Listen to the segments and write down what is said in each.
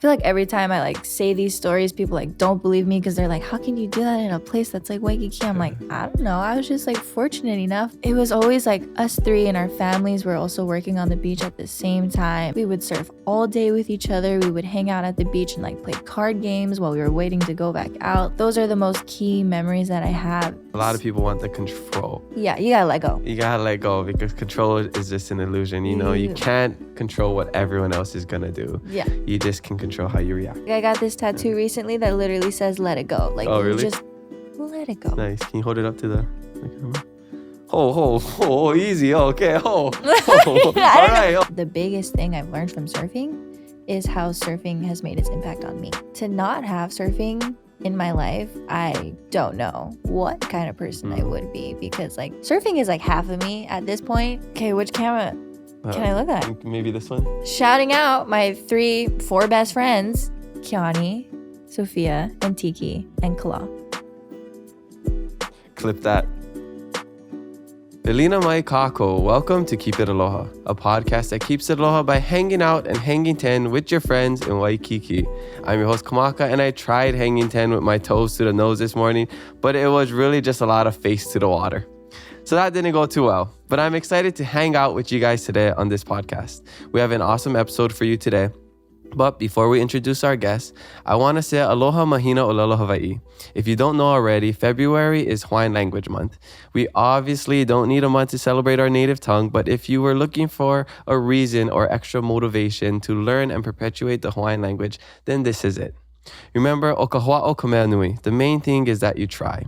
feel like every time I like say these stories, people like don't believe me because they're like, how can you do that in a place that's like Waikiki? I'm like, I don't know. I was just like fortunate enough. It was always like us three and our families were also working on the beach at the same time. We would surf all day with each other. We would hang out at the beach and like play card games while we were waiting to go back out. Those are the most key memories that I have. A lot of people want the control. Yeah, you gotta let go. You gotta let go because control is just an illusion. You know, you can't control what everyone else is gonna do. Yeah. You just can control how you react. I got this tattoo recently that literally says let it go. Like, oh, really? Just let it go. Nice. Can you hold it up to the camera? Oh, easy. Okay. All right. The biggest thing I've learned from surfing is how surfing has made its impact on me. To not have surfing in my life, I don't know what kind of person I would be, because like surfing is like half of me at this point. Okay, which camera can I look at? Maybe this one. Shouting out my 4 best friends, Kiani, Sophia, and Tiki, and Kala. Clip that. Elina mai kako, welcome to Keep It Aloha, a podcast that keeps it aloha by hanging out and hanging 10 with your friends in Waikiki. I'm your host Kamaka, and I tried hanging 10 with my toes to the nose this morning, but it was really just a lot of face to the water. So that didn't go too well, but I'm excited to hang out with you guys today on this podcast. We have an awesome episode for you today. But before we introduce our guests, I want to say aloha mahina olelo Hawaiʻi. If you don't know already, February is Hawaiian Language Month. We obviously don't need a month to celebrate our native tongue, but if you were looking for a reason or extra motivation to learn and perpetuate the Hawaiian language, then this is it. Remember, o ka hoʻa'o ka mea nui. The main thing is that you try.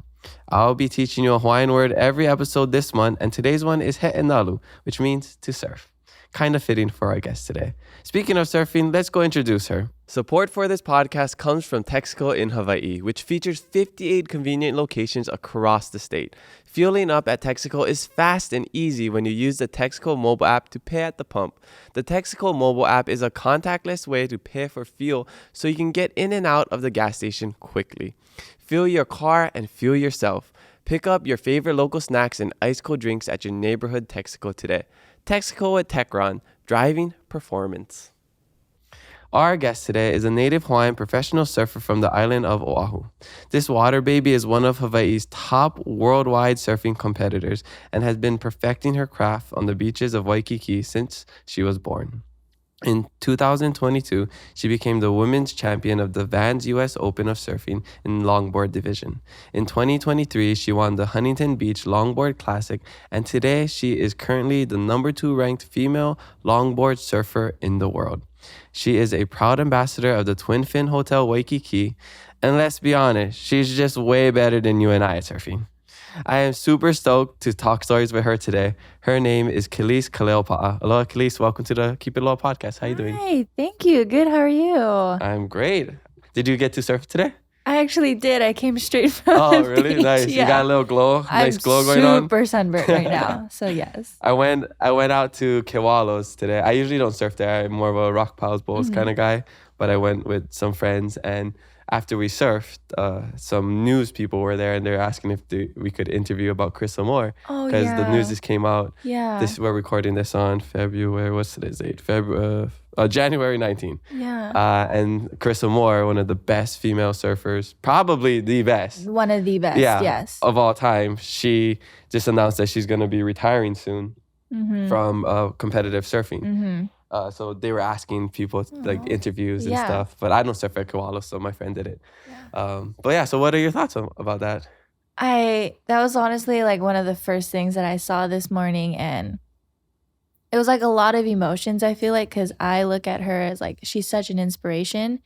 I'll be teaching you a Hawaiian word every episode this month, and today's one is he'enalu, which means to surf. Kind of fitting for our guest today. Speaking of surfing, let's go introduce her. Support for this podcast comes from Texaco in Hawaii, which features 58 convenient locations across the state. Fueling up at Texaco is fast and easy when you use the Texaco mobile app to pay at the pump. The Texaco mobile app is a contactless way to pay for fuel so you can get in and out of the gas station quickly. Fuel your car and fuel yourself. Pick up your favorite local snacks and ice cold drinks at your neighborhood Texaco today. Texaco at Techron, driving performance. Our guest today is a Native-Hawaiian professional surfer from the island of Oahu. This water baby is one of Hawaii's top worldwide surfing competitors and has been perfecting her craft on the beaches of Waikiki since she was born. In 2022, she became the women's champion of the Vans US Open of Surfing in longboard division. In 2023, she won the Huntington Beach Longboard Classic, and today she is currently the number 2 ranked female longboard surfer in the world. She is a proud ambassador of the Twin Fin Hotel Waikiki, and let's be honest, she's just way better than you and I at surfing. I am super stoked to talk stories with her today. Her name is Kelis Kaleopa'a. Aloha, Kelis. Welcome to the Keep It Aloha podcast. How you doing? Hi, thank you. Good. How are you? I'm great. Did you get to surf today? I actually did. I came straight from Oh, the really? beach. Nice. Yeah. You got a little glow. Nice glow going on. I'm super sunburnt right now. So yes. I went out to Kewalos today. I usually don't surf there. I'm more of a rock piles bowls kind of guy. But I went with some friends, and after we surfed, some news people were there, and they're asking if we could interview about Chris Amore. Oh, because yeah. the news just came out. Yeah. We're recording this on February. What's today's date? January 19th. Yeah. And Chris Amore, one of the best female surfers, probably the best. One of the best. Yeah, yes. of all time. She just announced that she's going to be retiring soon from competitive surfing. Mm-hmm. So they were asking people like interviews and stuff, but I don't surf at Koala, so my friend did it. Yeah. But yeah, so what are your thoughts about that? That was honestly like one of the first things that I saw this morning, and it was like a lot of emotions, I feel like, because I look at her as like she's such an inspiration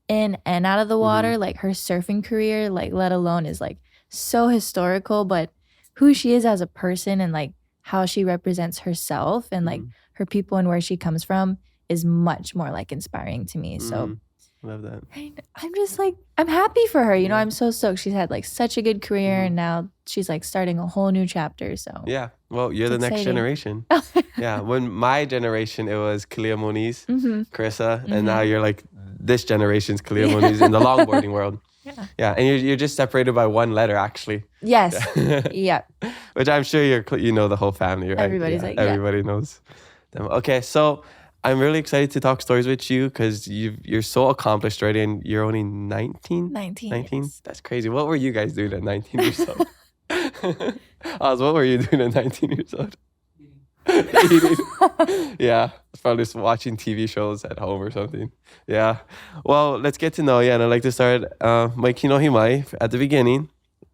in and out of the water. Like her surfing career, like let alone is like so historical, but who she is as a person and like how she represents herself and like her people and where she comes from is much more like inspiring to me. So love that. I'm just like, I'm happy for her. You know, I'm so stoked. She's had like such a good career and now she's like starting a whole new chapter. So yeah, well, you're the next generation. Yeah, when my generation, it was Kalia Moniz, Carissa, and now you're like this generation's Kalia Moniz in the longboarding world. Yeah, and you're just separated by one letter, actually. Yes. Yeah. Which I'm sure you know the whole family, right? Everybody's everybody knows them. Okay, so I'm really excited to talk stories with you because you're so accomplished already, and you're only 19? 19. Yes. That's crazy. What were you guys doing at 19 years old? Oz, what were you doing at 19 years old? Eating. Yeah, probably just watching TV shows at home or something. Yeah. Well, let's get to know you, and I'd like to start my kino himai at the beginning.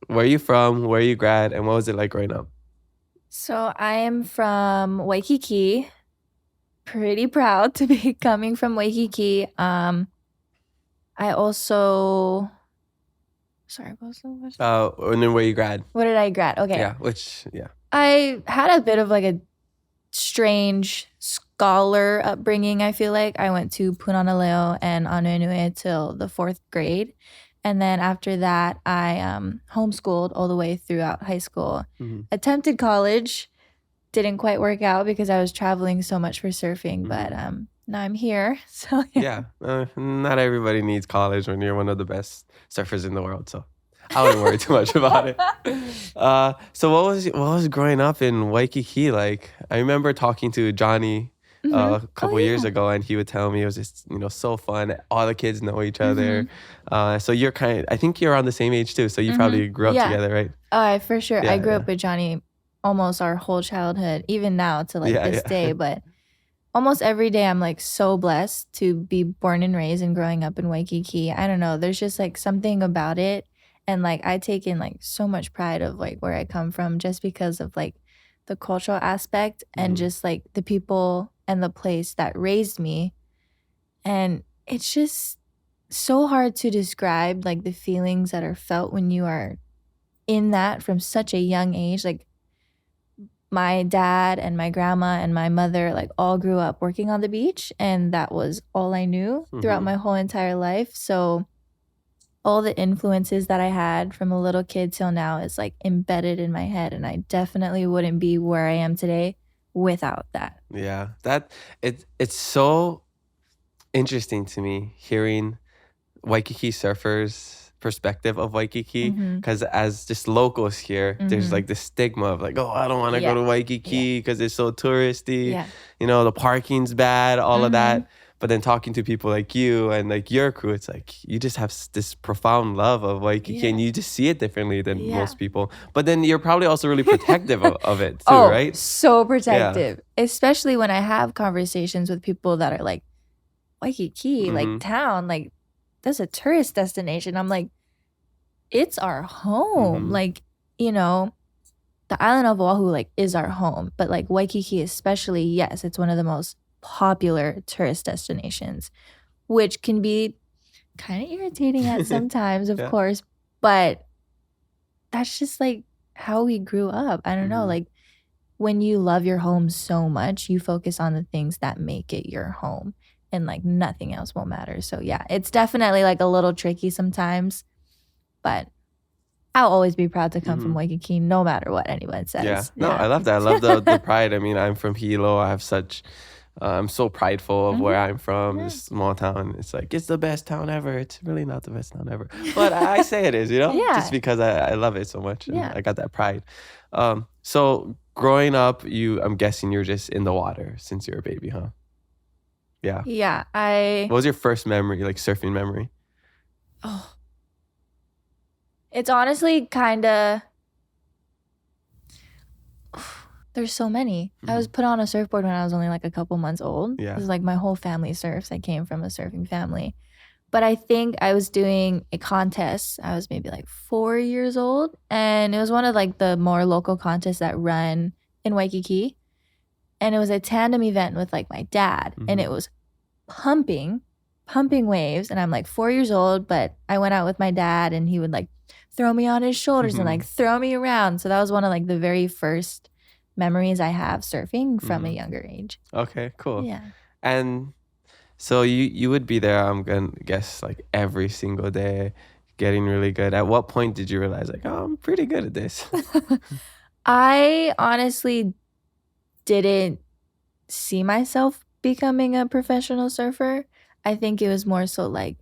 Where are you from? Where are you grad? And what was it like growing up? So I am from Waikiki. Pretty proud to be coming from Waikiki. I also... Sorry, what was the question? And then where you grad? What did I grad? Okay. Yeah. I had a bit of like a strange scholar upbringing, I feel like. I went to Punanaleo and Anuenue till the 4th grade. And then after that, I homeschooled all the way throughout high school. Mm-hmm. Attempted college. Didn't quite work out because I was traveling so much for surfing. Mm-hmm. But now I'm here. So Yeah. Not everybody needs college when you're one of the best surfers in the world. So I wouldn't worry too much about it. So what was growing up in Waikiki like? I remember talking to Johnny a couple years ago, and he would tell me it was just so fun. All the kids know each other. So you're I think you're around the same age too. So you probably grew up together, right? Oh, for sure. Yeah, I grew up with Johnny almost our whole childhood, even now to this day. But almost every day I'm like so blessed to be born and raised and growing up in Waikiki. I don't know. There's just like something about it. And like I take in like so much pride of like where I come from just because of like the cultural aspect and just like the people and the place that raised me. And it's just so hard to describe like the feelings that are felt when you are in that from such a young age. Like my dad and my grandma and my mother like all grew up working on the beach, and that was all I knew throughout my whole entire life. So all the influences that I had from a little kid till now is like embedded in my head, and I definitely wouldn't be where I am today without that. Yeah, it's so interesting to me hearing Waikiki surfers' perspective of Waikiki, because as just locals here, there's like this stigma of like, oh, I don't want to go to Waikiki because it's so touristy. The parking's bad, all of that. But then talking to people like you and like your crew, it's like you just have this profound love of Waikiki, and you just see it differently than most people. But then you're probably also really protective of it too, right? So protective. Especially when I have conversations with people that are like, Waikiki, like town, like that's a tourist destination. I'm like, it's our home. Like, the island of Oahu like is our home. But like Waikiki especially, yes, it's one of the most popular tourist destinations, which can be kind of irritating at sometimes, of course, but that's just like how we grew up. I don't know, like when you love your home so much, you focus on the things that make it your home, and like nothing else will matter. So yeah, it's definitely like a little tricky sometimes, but I'll always be proud to come from Waikiki no matter what anyone says. Yeah. No, I love that. I love the pride. I mean, I'm from Hilo. I have such I'm so prideful of where I'm from, this small town. It's like, it's the best town ever. It's really not the best town ever. But I say it is, just because I love it so much. And I got that pride. So growing up, I'm guessing you're just in the water since you're a baby, huh? Yeah. Yeah. What was your first memory, like surfing memory? Oh. It's honestly kind of... There's so many. I was put on a surfboard when I was only like a couple months old. Yeah. It was like my whole family surfs. I came from a surfing family. But I think I was doing a contest. I was maybe like 4 years old. And it was one of like the more local contests that run in Waikiki. And it was a tandem event with like my dad. And it was pumping waves. And I'm like 4 years old. But I went out with my dad and he would like throw me on his shoulders and like throw me around. So that was one of like the very first memories I have surfing from a younger age. Okay, cool. Yeah. And so you would be there, I'm gonna guess, like every single day, getting really good. At what point did you realize like, oh, I'm pretty good at this? I honestly didn't see myself becoming a professional surfer. I think it was more so like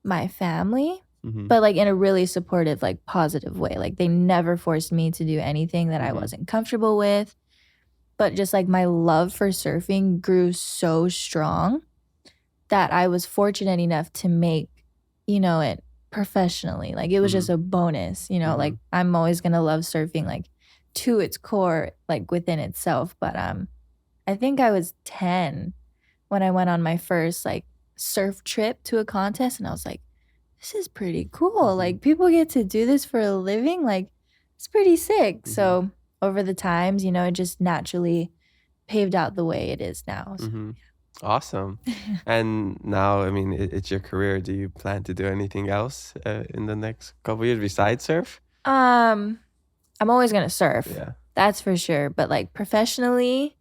my family, but like in a really supportive, like positive way. Like they never forced me to do anything that I wasn't comfortable with. but just like my love for surfing grew so strong that I was fortunate enough to make, it professionally. Like it was just a bonus, like I'm always going to love surfing like to its core, like within itself. But I think I was 10 when I went on my first like surf trip to a contest, and I was like, this is pretty cool. Like people get to do this for a living. Like it's pretty sick. So over the times, it just naturally paved out the way it is now. So. Awesome. And now, I mean, it's your career. Do you plan to do anything else in the next couple years besides surf? I'm always gonna surf. Yeah. That's for sure. But like professionally,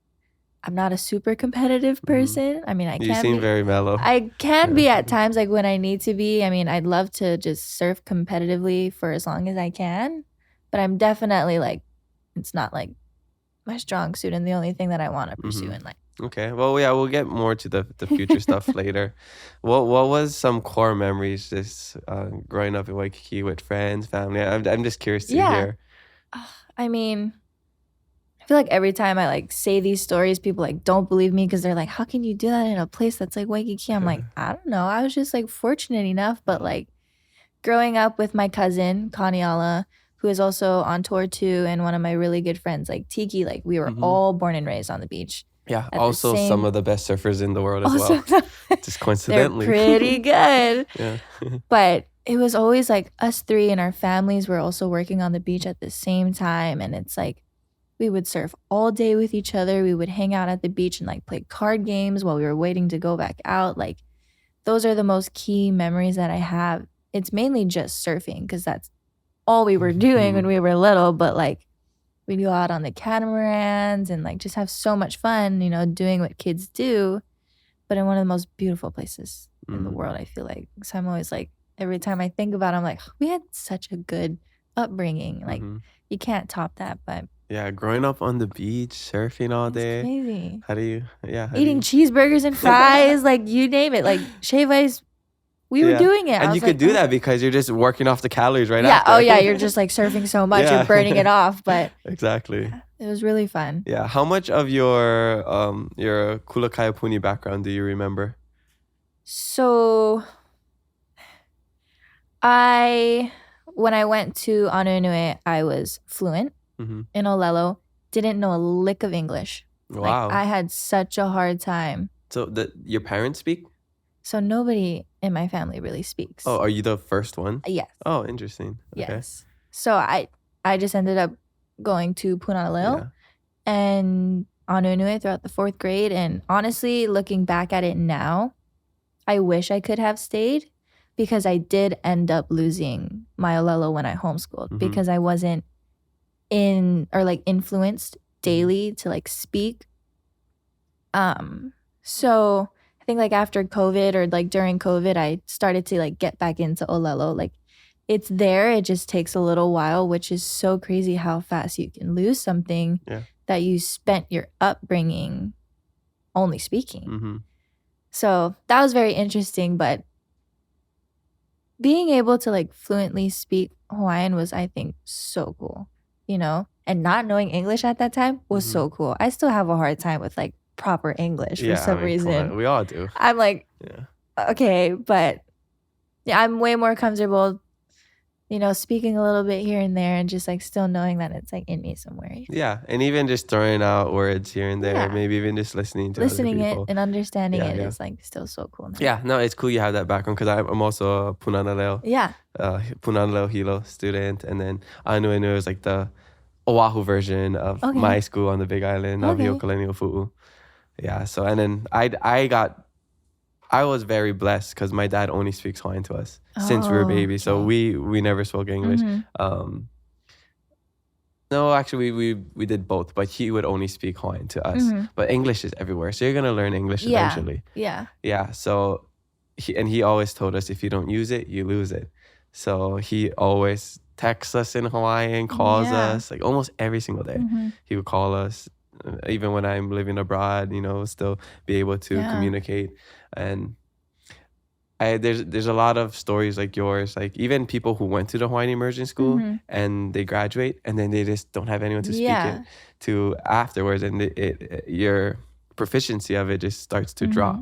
I'm not a super competitive person. I mean, I can You seem very mellow. I can be at times, like when I need to be. I mean, I'd love to just surf competitively for as long as I can, but I'm definitely like, it's not like my strong suit and the only thing that I want to pursue in life. Okay. Well, yeah, we'll get more to the future stuff later. What was some core memories just growing up in Waikiki with friends, family? I'm just curious to hear. I mean, I feel like every time I like say these stories, people like don't believe me because they're like, how can you do that in a place that's like Waikiki? I'm like, I don't know. I was just like fortunate enough. But like growing up with my cousin, Kaniala, who is also on tour too, and one of my really good friends, like Tiki, like we were all born and raised on the beach. Yeah, also some of the best surfers in the world as well. Just coincidentally. They're pretty good. Yeah. But it was always like us three and our families were also working on the beach at the same time. And it's like we would surf all day with each other. We would hang out at the beach and like play card games while we were waiting to go back out. Like those are the most key memories that I have. It's mainly just surfing because that's all we were doing when we were little. But like we'd go out on the catamarans and like just have so much fun, doing what kids do, but in one of the most beautiful places in the world, I feel like. So I'm always like, every time I think about it, I'm like, we had such a good upbringing. Like you can't top that. But yeah, growing up on the beach, surfing all day. Crazy. How do you, eating cheeseburgers and fries, like you name it, like shave ice. We were doing it. And you could do that because you're just working off the calories right after. Oh yeah, you're just like surfing so much, you're burning it off. But exactly. It was really fun. Yeah. How much of your Kulakaiapuni background do you remember? So when I went to Honolulu, I was fluent in Olelo, didn't know a lick of English. Wow. Like, I had such a hard time. So your parents speak? So nobody in my family really speaks. Oh, are you the first one? Yes. Oh, interesting. Okay. Yes. So I just ended up going to Punaleo and Honolulu throughout the 4th grade. And honestly, looking back at it now, I wish I could have stayed because I did end up losing my Olelo when I homeschooled because I wasn't influenced daily to like speak. So I think like after COVID or like during COVID, I started to like get back into Olelo. Like it's there. It just takes a little while, which is so crazy how fast you can lose something that you spent your upbringing only speaking. So that was very interesting. But being able to like fluently speak Hawaiian was, I think, so cool, and not knowing English at that time was so cool. I still have a hard time with like proper English for some reason. We all do. I'm like, okay, but I'm way more comfortable, speaking a little bit here and there and just like still knowing that it's like in me somewhere. Yeah, and even just throwing out words here and there, maybe even just listening to other people. It and understanding it is like still so cool now. Yeah, no, it's cool you have that background because I'm also a Punanaleo. Yeah. Punanaleo Hilo student, and then Anuenu is like the Oahu version of my school on the Big Island of Hiokaleni Fu'u. Yeah, so and then I was very blessed because my dad only speaks Hawaiian to us since we were babies. So we never spoke English. No, actually we did both, but he would only speak Hawaiian to us. But English is everywhere, so you're gonna learn English eventually. Yeah. So he always told us if you don't use it, you lose it. So he always texts us in Hawaiian, calls us like almost every single day. He would call us. Even when I'm living abroad, still be able to communicate. And there's a lot of stories like yours, like even people who went to the Hawaiian immersion school and they graduate and then they just don't have anyone to speak it to afterwards, and your proficiency of it just starts to drop.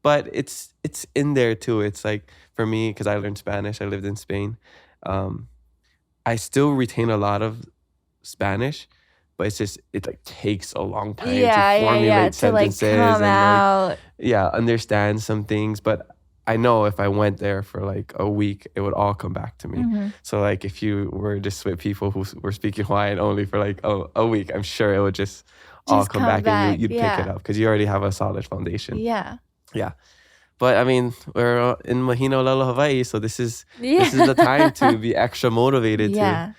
But it's in there too. It's like for me, because I learned Spanish, I lived in Spain. I still retain a lot of Spanish, but it's just it like takes a long time to formulate sentences to like come out. Understand some things. But I know if I went there for like a week, it would all come back to me. So like if you were just with people who were speaking Hawaiian only for like a week, I'm sure it would just all come back and you'd pick it up because you already have a solid foundation. Yeah. But I mean, we're in Mahina Olelo, Hawaii, so this is the time to be extra motivated to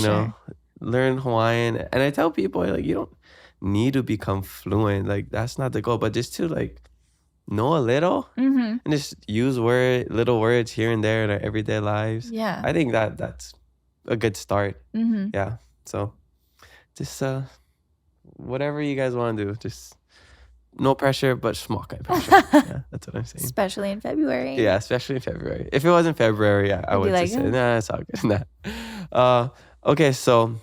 sure. Learn Hawaiian. And I tell people, like, you don't need to become fluent. Like, that's not the goal, but just to like know a little and just use little words here and there in our everyday lives. I think that's a good start. Yeah. So just whatever you guys want to do, just no pressure, but small kind of pressure. Yeah, that's what I'm saying. Especially in February. Yeah, especially in February. If it was in February, I would just say, nah, it's all good. Nah. Okay, so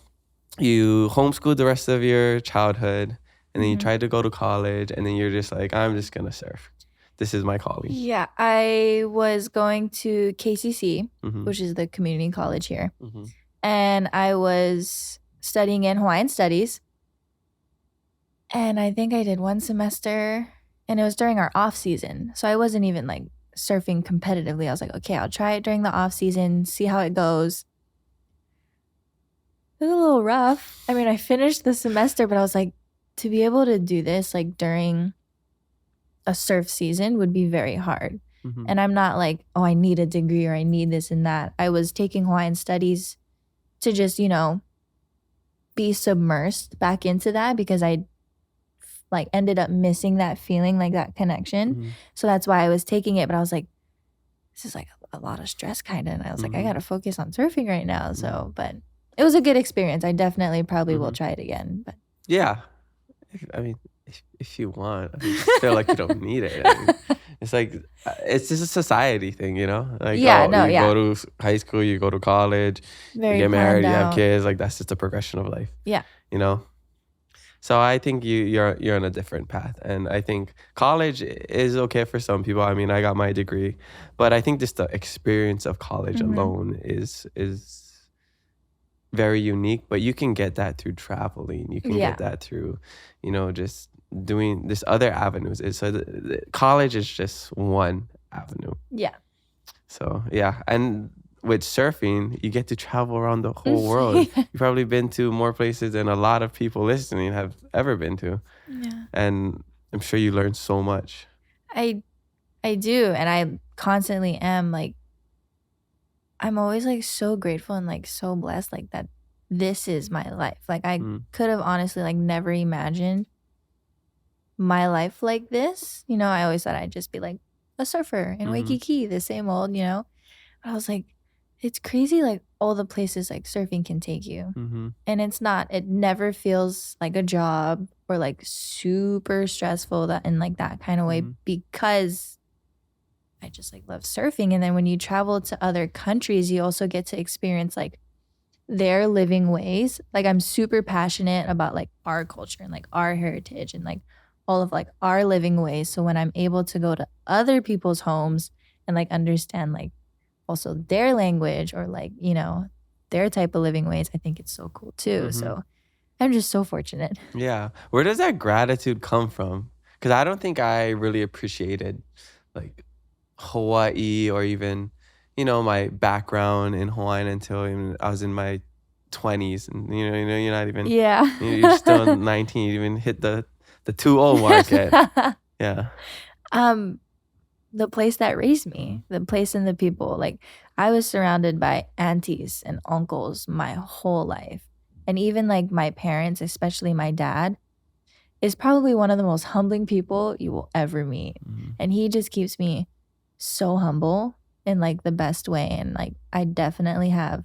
you homeschooled the rest of your childhood, and then you tried to go to college, and then you're just like, I'm just going to surf. This is my calling. Yeah, I was going to KCC, which is the community college here. And I was studying in Hawaiian studies. And I think I did one semester, and it was during our off season. So I wasn't even like surfing competitively. I was like, okay, I'll try it during the off season, see how it goes. It was a little rough. I mean, I finished the semester, but I was like, to be able to do this like during a surf season would be very hard. And I'm not like, oh, I need a degree or I need this and that. I was taking Hawaiian studies to just, be submersed back into that because I like ended up missing that feeling, like that connection. So that's why I was taking it. But I was like, this is like a lot of stress kind of. And I was like, I got to focus on surfing right now. So, but it was a good experience. I definitely probably will try it again. But yeah. If you want, I mean, I feel like you don't need it. I mean, it's like, it's just a society thing, Like, you go to high school, you go to college, you get married, you have kids. Like, that's just the progression of life. Yeah. So I think you're on a different path. And I think college is okay for some people. I mean, I got my degree. But I think just the experience of college alone is very unique. But you can get that through traveling. You can get that through, just doing this other avenues. So the college is just one avenue. Yeah. So, yeah. And with surfing, you get to travel around the whole world. You've probably been to more places than a lot of people listening have ever been to. Yeah. And I'm sure you learned so much. I do. And I constantly am like, I'm always like so grateful and like so blessed like that this is my life. Like I could have honestly like never imagined my life like this. I always thought I'd just be like a surfer in Waikiki, the same old, But I was like, it's crazy like all the places like surfing can take you. And it never feels like a job or like super stressful in like that kind of way because I just like love surfing. And then when you travel to other countries, you also get to experience like their living ways. Like I'm super passionate about like our culture and like our heritage and like all of like our living ways. So when I'm able to go to other people's homes and like understand like also their language or like, their type of living ways, I think it's so cool too. So I'm just so fortunate. Yeah. Where does that gratitude come from? Because I don't think I really appreciated like Hawaii or even, my background in Hawaiian until I was in my 20s. And, you're not even, you're still 19, you even hit the 2-0 mark yet. Yeah. The place that raised me, the place and the people, like I was surrounded by aunties and uncles my whole life. And even like my parents, especially my dad, is probably one of the most humbling people you will ever meet. And he just keeps me so humble in like the best way. And like I definitely have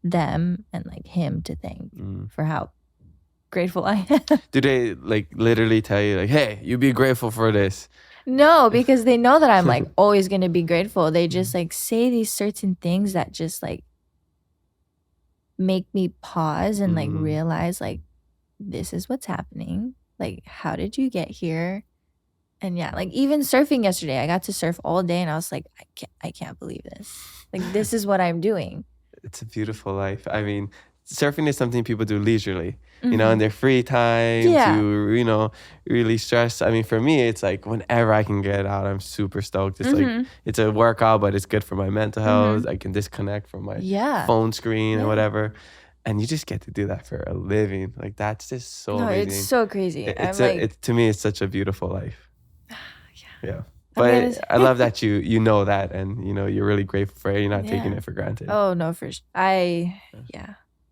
them and like him to thank for how grateful I am. Do they like literally tell you like, hey, you be grateful for this? No, because they know that I'm like always going to be grateful. They just like say these certain things that just like make me pause and like realize like this is what's happening. Like, how did you get here? And yeah, like even surfing yesterday, I got to surf all day and I was like, I can't believe this. Like, this is what I'm doing. It's a beautiful life. I mean, surfing is something people do leisurely, you know, in their free time to, you know, really stress. I mean, for me, it's like whenever I can get out, I'm super stoked. It's like, it's a workout, but it's good for my mental health. I can disconnect from my phone screen and whatever. And you just get to do that for a living. Like, that's just so amazing. It's so crazy. To me, it's such a beautiful life. Yeah. But I love that you know that, and you know you're really grateful for it. You're not taking it for granted. Oh no, for sure.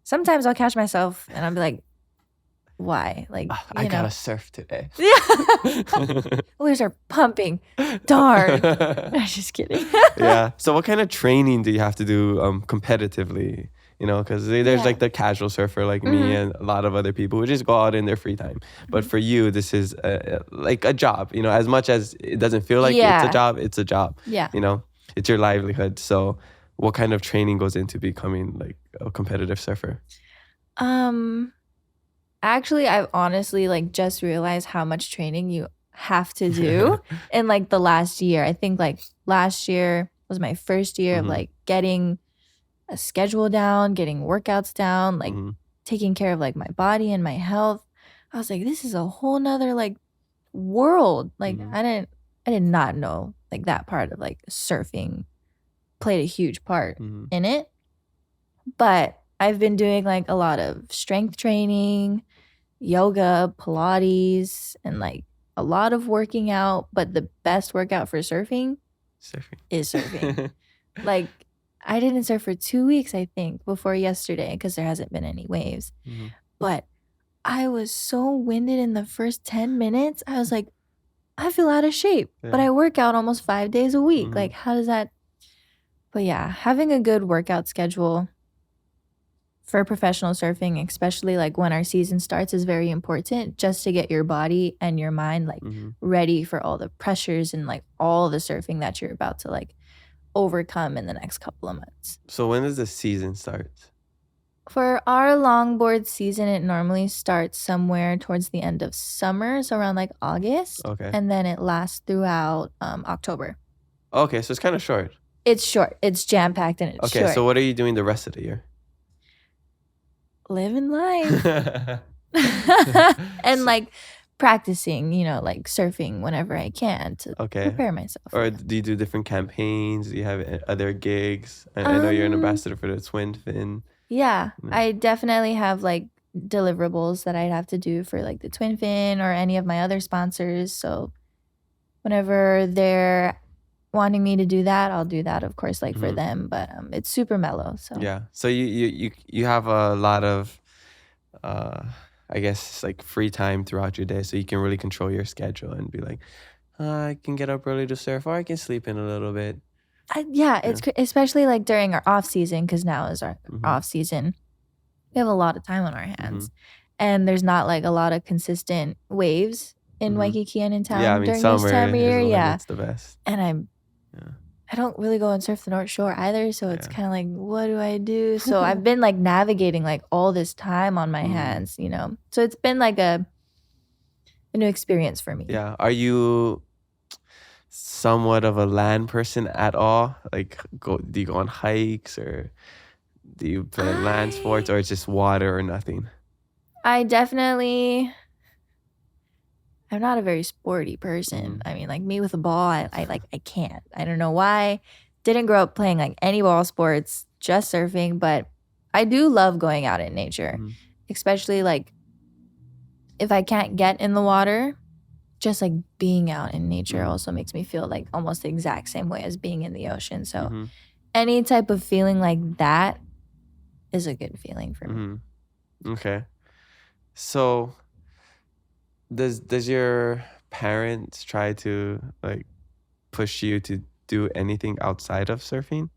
Sometimes I'll catch myself and I'll be like, why? Like, I gotta surf today. Yeah. Waves are pumping. Darn. I'm just kidding. Yeah. So what kind of training do you have to do competitively? You know, because there's like the casual surfer like me and a lot of other people who just go out in their free time. But for you, this is like a job, you know, as much as it doesn't feel like it's a job, it's a job. Yeah. You know, it's your livelihood. So what kind of training goes into becoming like a competitive surfer? Actually, I've honestly like just realized how much training you have to do in like the last year. I think like last year was my first year of like getting a schedule down, getting workouts down, like taking care of like my body and my health. I was like, this is a whole nother like world. Like I did not know like that part of like surfing played a huge part in it. But I've been doing like a lot of strength training, yoga, Pilates, and like a lot of working out. But the best workout for surfing is surfing. Like, I didn't surf for 2 weeks, I think, before yesterday because there hasn't been any waves. But I was so winded in the first 10 minutes. I was like, I feel out of shape. But I work out almost 5 days a week. Like, how does that? But yeah, having a good workout schedule for professional surfing, especially like when our season starts, is very important just to get your body and your mind like ready for all the pressures and like all the surfing that you're about to like overcome in the next couple of months. So when does the season start? For our longboard season, it normally starts somewhere towards the end of summer, so around like August. Okay. And then it lasts throughout October. Okay, so it's kind of short. It's short. It's jam-packed and it's short. Okay, so what are you doing the rest of the year? Living life. And like practicing, you know, like surfing whenever I can to prepare myself. Or do you do different campaigns? Do you have other gigs? I know you're an ambassador for the Twin Fin. Yeah, I definitely have like deliverables that I'd have to do for like the Twin Fin or any of my other sponsors. So whenever they're wanting me to do that, I'll do that, of course, like for them. But it's super mellow. So yeah, so you have a lot of I guess like free time throughout your day, so you can really control your schedule and be like, I can get up early to surf, or I can sleep in a little bit. It's especially like during our off season, because now is our off season. We have a lot of time on our hands, and there's not like a lot of consistent waves in Waikiki and in town during this time of year. It's the best. And I don't really go and surf the North Shore either, so it's kind of like, what do I do? So I've been like navigating like all this time on my hands, you know. So it's been like a new experience for me. Yeah. Are you somewhat of a land person at all? Like, do you go on hikes, or do you play land sports, or it's just water or nothing? I'm not a very sporty person. I mean, like me with a ball, I can't. I don't know why. Didn't grow up playing like any ball sports, just surfing, but I do love going out in nature, especially like if I can't get in the water. Just like being out in nature also makes me feel like almost the exact same way as being in the ocean. So any type of feeling like that is a good feeling for me. Okay. So does your parents try to like push you to do anything outside of surfing?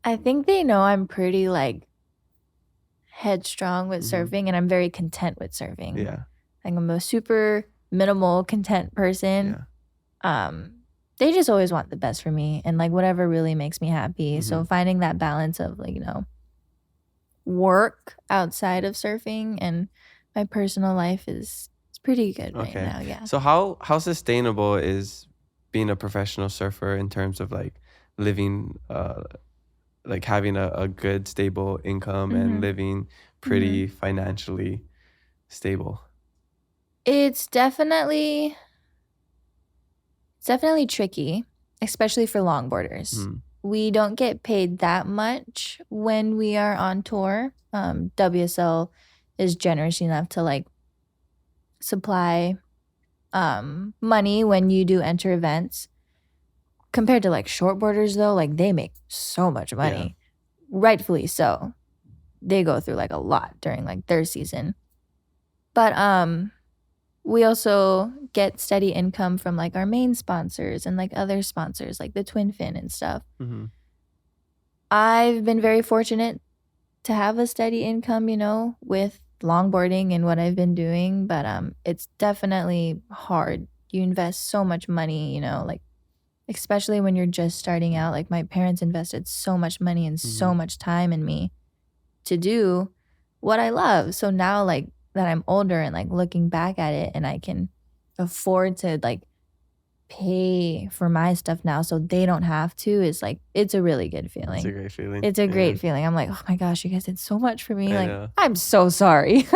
I think they know I'm pretty like headstrong with surfing, and I'm very content with surfing. Yeah. Like I'm a super minimal content person. they just always want the best for me and like whatever really makes me happy. So finding that balance of like, work outside of surfing and my personal life is pretty good right now. Yeah. So how sustainable is being a professional surfer in terms of like living like having a good stable income and living pretty financially stable? It's definitely tricky, especially for longboarders. We don't get paid that much when we are on tour. WSL is generous enough to like supply money when you do enter events. Compared to like shortboarders though, like they make so much money. Rightfully so. They go through like a lot during like their season. But we also get steady income from like our main sponsors and like other sponsors like the Twin Fin and stuff. I've been very fortunate to have a steady income, with longboarding and what I've been doing, but it's definitely hard. You invest so much money, like especially when you're just starting out. Like my parents invested so much money and so much time in me to do what I love. So now like that I'm older and like looking back at it and I can afford to like pay for my stuff now so they don't have to, is like, it's a really good feeling. It's a great feeling. It's a great feeling. I'm like, oh my gosh, you guys did so much for me. Like, I'm so sorry.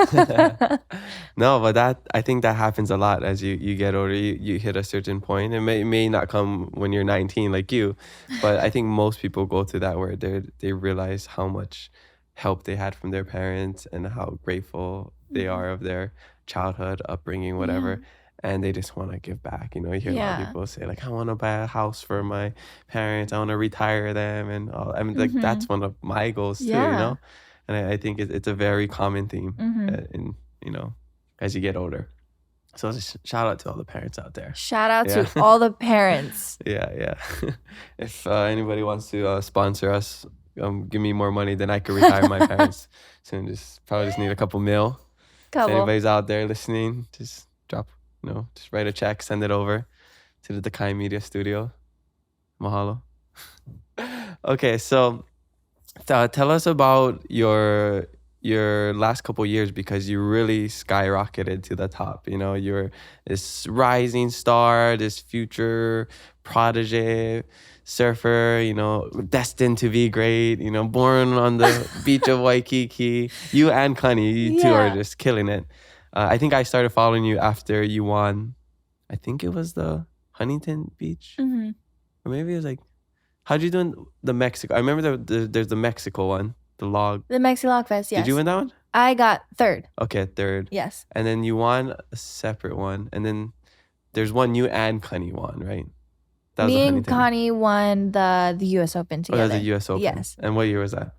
No, but I think that happens a lot as you get older. You hit a certain point. It may not come when you're 19 like you, but I think most people go through that where they realize how much help they had from their parents and how grateful they are of their childhood, upbringing, whatever. And they just want to give back. You hear a lot of people say like, I want to buy a house for my parents. I want to retire them. And all. I mean, like that's one of my goals too, And I think it's a very common theme in, as you get older. So just shout out to all the parents out there. Shout out to all the parents. Yeah. If anybody wants to sponsor us, give me more money, then I could retire my parents. So probably just need a couple mil. If anybody's out there listening, just drop, just write a check, send it over to the Kai Media Studio. Mahalo. Okay, so tell us about your last couple years, because you really skyrocketed to the top. You're this rising star, this future protege surfer, destined to be great, born on the beach of Waikiki. You and Connie, you two are just killing it. I think I started following you after you won, I think it was the Huntington Beach. Or maybe it was like, how'd you do in the Mexico? I remember there's the Mexico one, the Mexi Log Fest, yes. Did you win that one? I got third. Okay, third. Yes. And then you won a separate one. And then there's one you and Connie won, right? Me and Connie won the US Open together. Oh, that was the US Open. Yes. And what year was that?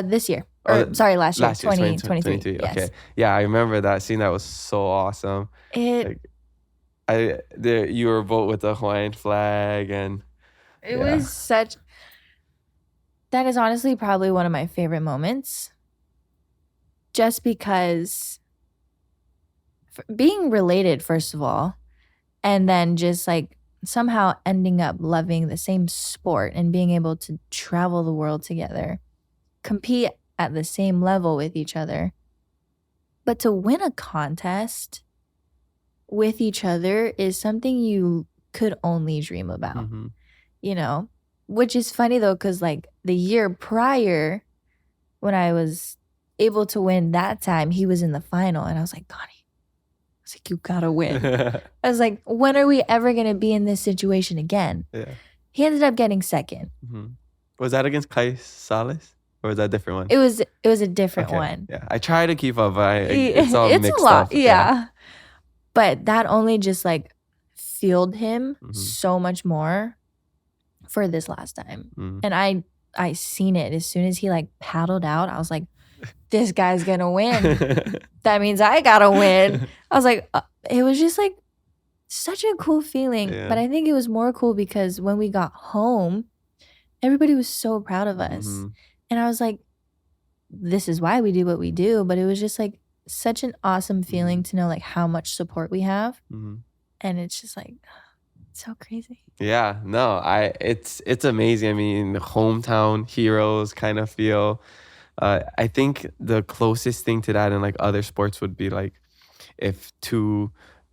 This year. Sorry, last year. 2023. 2023. Yes. Okay. Yeah, I remember that. Seeing that was so awesome. You were both with the Hawaiian flag, and it was such. That is honestly probably one of my favorite moments. Just because being related, first of all, and then just like somehow ending up loving the same sport and being able to travel the world together, compete at the same level with each other. But to win a contest with each other is something you could only dream about, which is funny though, because like the year prior, when I was able to win that time, he was in the final, and I was like, Connie, I was like, you gotta win. I was like, when are we ever gonna be in this situation again? Yeah. He ended up getting second. Was that against Kai Salas? Or was that a different one? It was a different one. Yeah, I try to keep up, but it's all it's mixed a lot, up. Yeah. But that only just like fueled him so much more for this last time. And I seen it as soon as he like paddled out. I was like, this guy's gonna win. That means I gotta win. I was like, it was just like such a cool feeling. But I think it was more cool because when we got home, everybody was so proud of us. And I was like, this is why we do what we do. But it was just like such an awesome feeling to know like how much support we have. And it's just like, So crazy. Yeah, no, it's amazing. I mean, hometown heroes kind of feel. I think the closest thing to that in like other sports would be like if two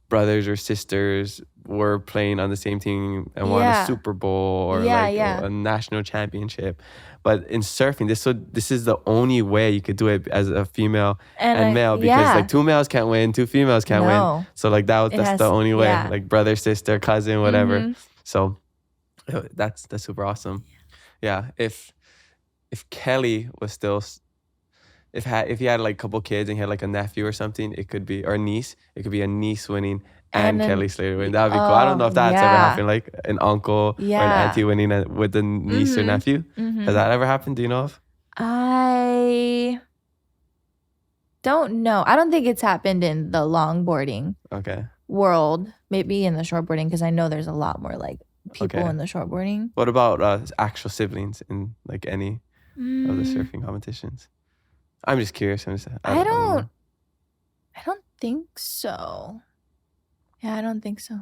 brothers or sisters were playing on the same team and won a Yeah. Super Bowl or Yeah, like yeah. a national championship. But in surfing, this is the only way you could do it as a female and male, because like two males can't win, two females can't win. No. So like that's the only way. Yeah. Like brother, sister, cousin, whatever. Mhm. So that's super awesome. Yeah. If Kelly was still if he had like a couple kids and he had like a nephew or something, it could be, or a niece, it could be a niece winning and then- Kelly Slater winning. That would be cool. I don't know if that's ever yeah. happened, like an uncle or an Yeah. auntie winning with the niece or Mhm. nephew. Mhm. Has that ever happened? Do you know of? I don't know. I don't think it's happened in the longboarding Okay. world. Maybe in the shortboarding, because I know there's a lot more like people Okay. in the shortboarding. What about actual siblings in like any of the Mm, surfing competitions? I'm just curious. I know. don't think so. Yeah, I don't think so.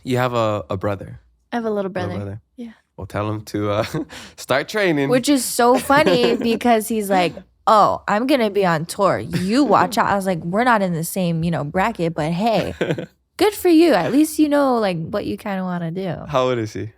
You have a brother. I have a little brother. Little brother. Yeah. Well, tell him to start training. Which is so funny because he's like, oh, I'm going to be on tour. You watch out. I was like, we're not in the same, bracket, but hey, good for you. At least you know like what you kind of want to do. How old is he?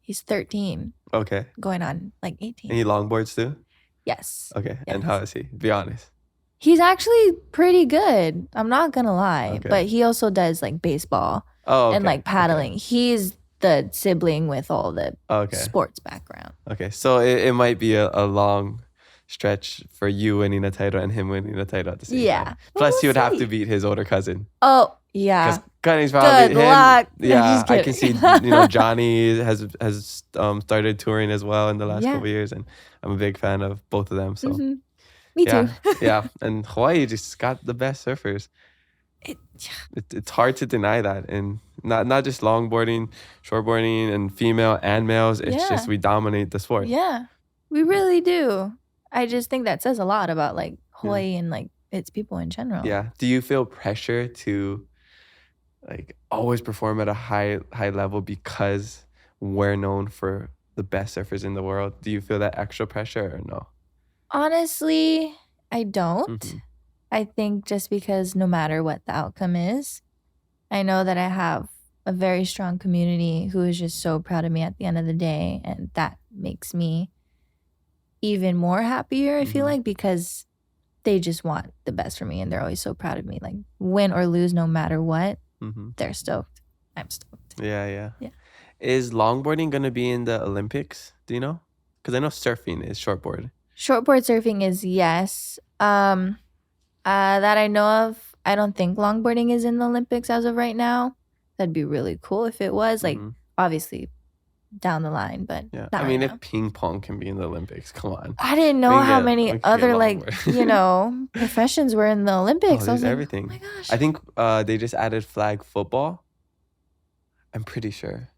He's 13, Okay. going on like 18. And he longboards too? Yes. Okay. And Yes. how is he? Be honest. He's actually pretty good. I'm not going to lie. Okay. But he also does like baseball Oh, okay. and like paddling. He's the sibling with all the Okay. sports background. Okay. So it might be a long stretch for you winning a title and him winning a title at the same Yeah. time. But Plus, we'll he would have see. to beat his older cousin. Oh, yeah. Because Gunny's probably Good him. luck. No, Yeah, just I can see. kidding. Johnny has started touring as well in the last Yeah. couple of years, and I'm a big fan of both of them. So Mhm. Me yeah, too. yeah. And Hawaii just got the best surfers. It's hard to deny that, and not just longboarding, shortboarding, and female and males. It's Yeah. just we dominate the sport. Yeah, we really do. I just think that says a lot about like Hawaii and like its people in general. Yeah. Do you feel pressure to like always perform at a high level because we're known for the best surfers in the world? Do you feel that extra pressure or no? Honestly, I don't. Mhm. I think just because no matter what the outcome is, I know that I have a very strong community who is just so proud of me at the end of the day. And that makes me even more happier, I feel Mhm. like, because they just want the best for me and they're always so proud of me. Like win or lose, no matter what, Mm-hmm. they're stoked. I'm stoked. Yeah. Yeah. Is longboarding gonna be in the Olympics? Do you know? Because I know surfing is shortboard. Shortboard surfing is yes. That I know of. I don't think longboarding is in the Olympics as of right now. That'd be really cool if it was. Like Mhm. obviously down the line, but Yeah. not I mean, right if now. ping pong can be in the Olympics, come on. I didn't know we can how get- many we can get other like longboard. professions were in the Olympics. I there's was like, everything. oh my gosh. I think they just added flag football. I'm pretty sure.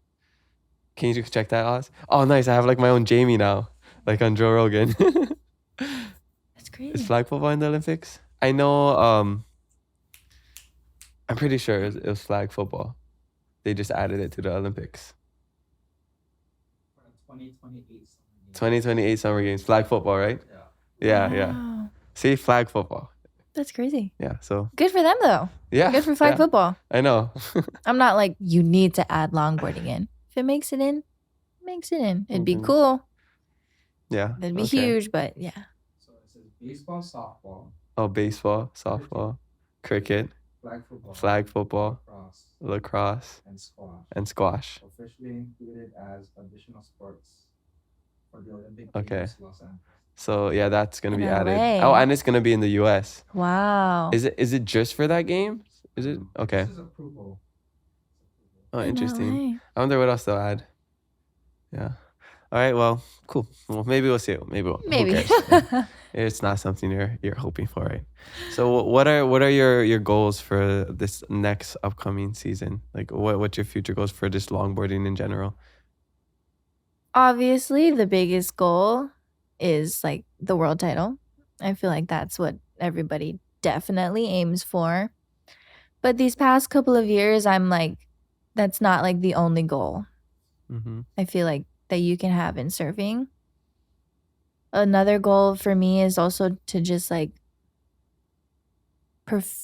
Can you just check that, Oz? Oh, nice. I have like my own Jamie now, like on Joe Rogan. That's crazy. Is flag football in the Olympics? I know. I'm pretty sure it was flag football. They just added it to the Olympics. 2028 Summer Games. Flag football, right? Yeah. Wow. See, flag football. That's crazy. Yeah. So Good for them though. yeah. Good for flag yeah, football. I know. I'm not like you need to add longboarding in. If it makes it in, it makes it in. It'd be Mhm. cool. Yeah. It'd be okay. huge, but yeah. So it says baseball, softball, Oh, baseball, softball, cricket, flag football, lacrosse, and squash. officially included as additional sports for the Olympic Okay. Games Los Angeles. So yeah, that's gonna In be added. LA. Oh, and it's gonna be in the U.S. Wow. Is it just for that game? Is it okay? This is approval. Oh, In interesting. LA. I wonder what else they'll add. Yeah. All right. Well, cool. Well, maybe we'll see. Maybe. Who Maybe. cares? Yeah. It's not something you're hoping for, right? So, what are your goals for this next upcoming season? Like, what's your future goals for just longboarding in general? Obviously, the biggest goal is like the world title. I feel like that's what everybody definitely aims for. But these past couple of years, I'm like that's not like the only goal. Mm-hmm. I feel like that you can have in surfing. Another goal for me is also to just like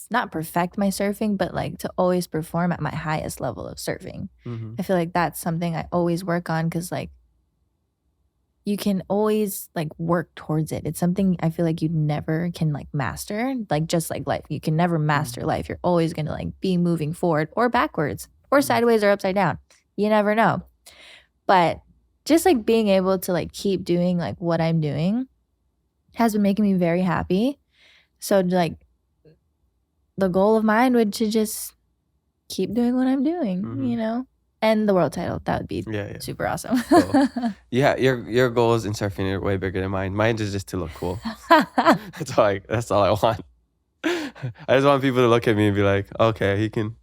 not perfect my surfing, but like to always perform at my highest level of surfing. Mm-hmm. I feel like that's something I always work on because like you can always like work towards it. It's something I feel like you never can like master, like just like life. You can never master life. You're always going to like be moving forward or backwards or sideways or upside down. You never know. But just like being able to like keep doing like what I'm doing has been making me very happy. So like the goal of mine would to just keep doing what I'm doing, you know? And the world title, that would be super awesome. Cool. Yeah, your goals in surfing are way bigger than mine. Mine is just to look cool. That's all I want. I just want people to look at me and be like, okay, he can.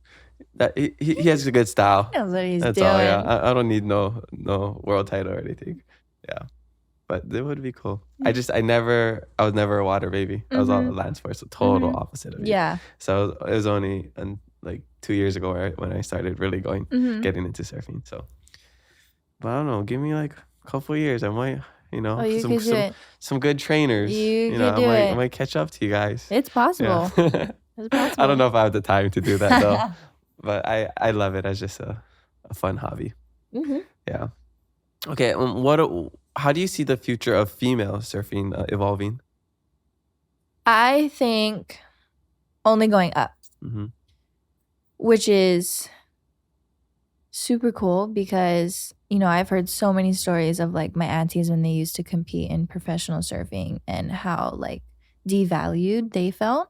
He has a good style. That's what he's That's doing. all. Yeah, I don't need no world title or anything. Yeah, but it would be cool. I was never a water baby. I was all a land sport, so total opposite of you. Yeah. So it was only like 2 years ago when I started really getting into surfing. So, but I don't know. Give me like a couple of years. I might, some good trainers. I might catch up to you guys. It's possible. Yeah. It's possible. I don't know if I have the time to do that though, but I love it as just a fun hobby. Yeah. Okay. How do you see the future of female surfing evolving? I think only going up. Which is super cool because, I've heard so many stories of like my aunties when they used to compete in professional surfing and how like devalued they felt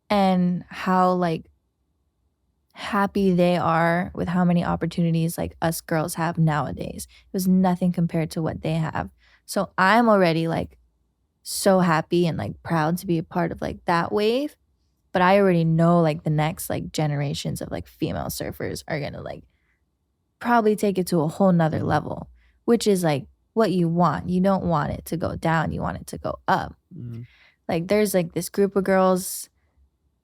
and how like happy they are with how many opportunities like us girls have nowadays. It was nothing compared to what they have. So I'm already like so happy and like proud to be a part of like that wave. But I already know like the next like generations of like female surfers are gonna like probably take it to a whole nother level, which is like what you want. You don't want it to go down. You want it to go up. Like there's like this group of girls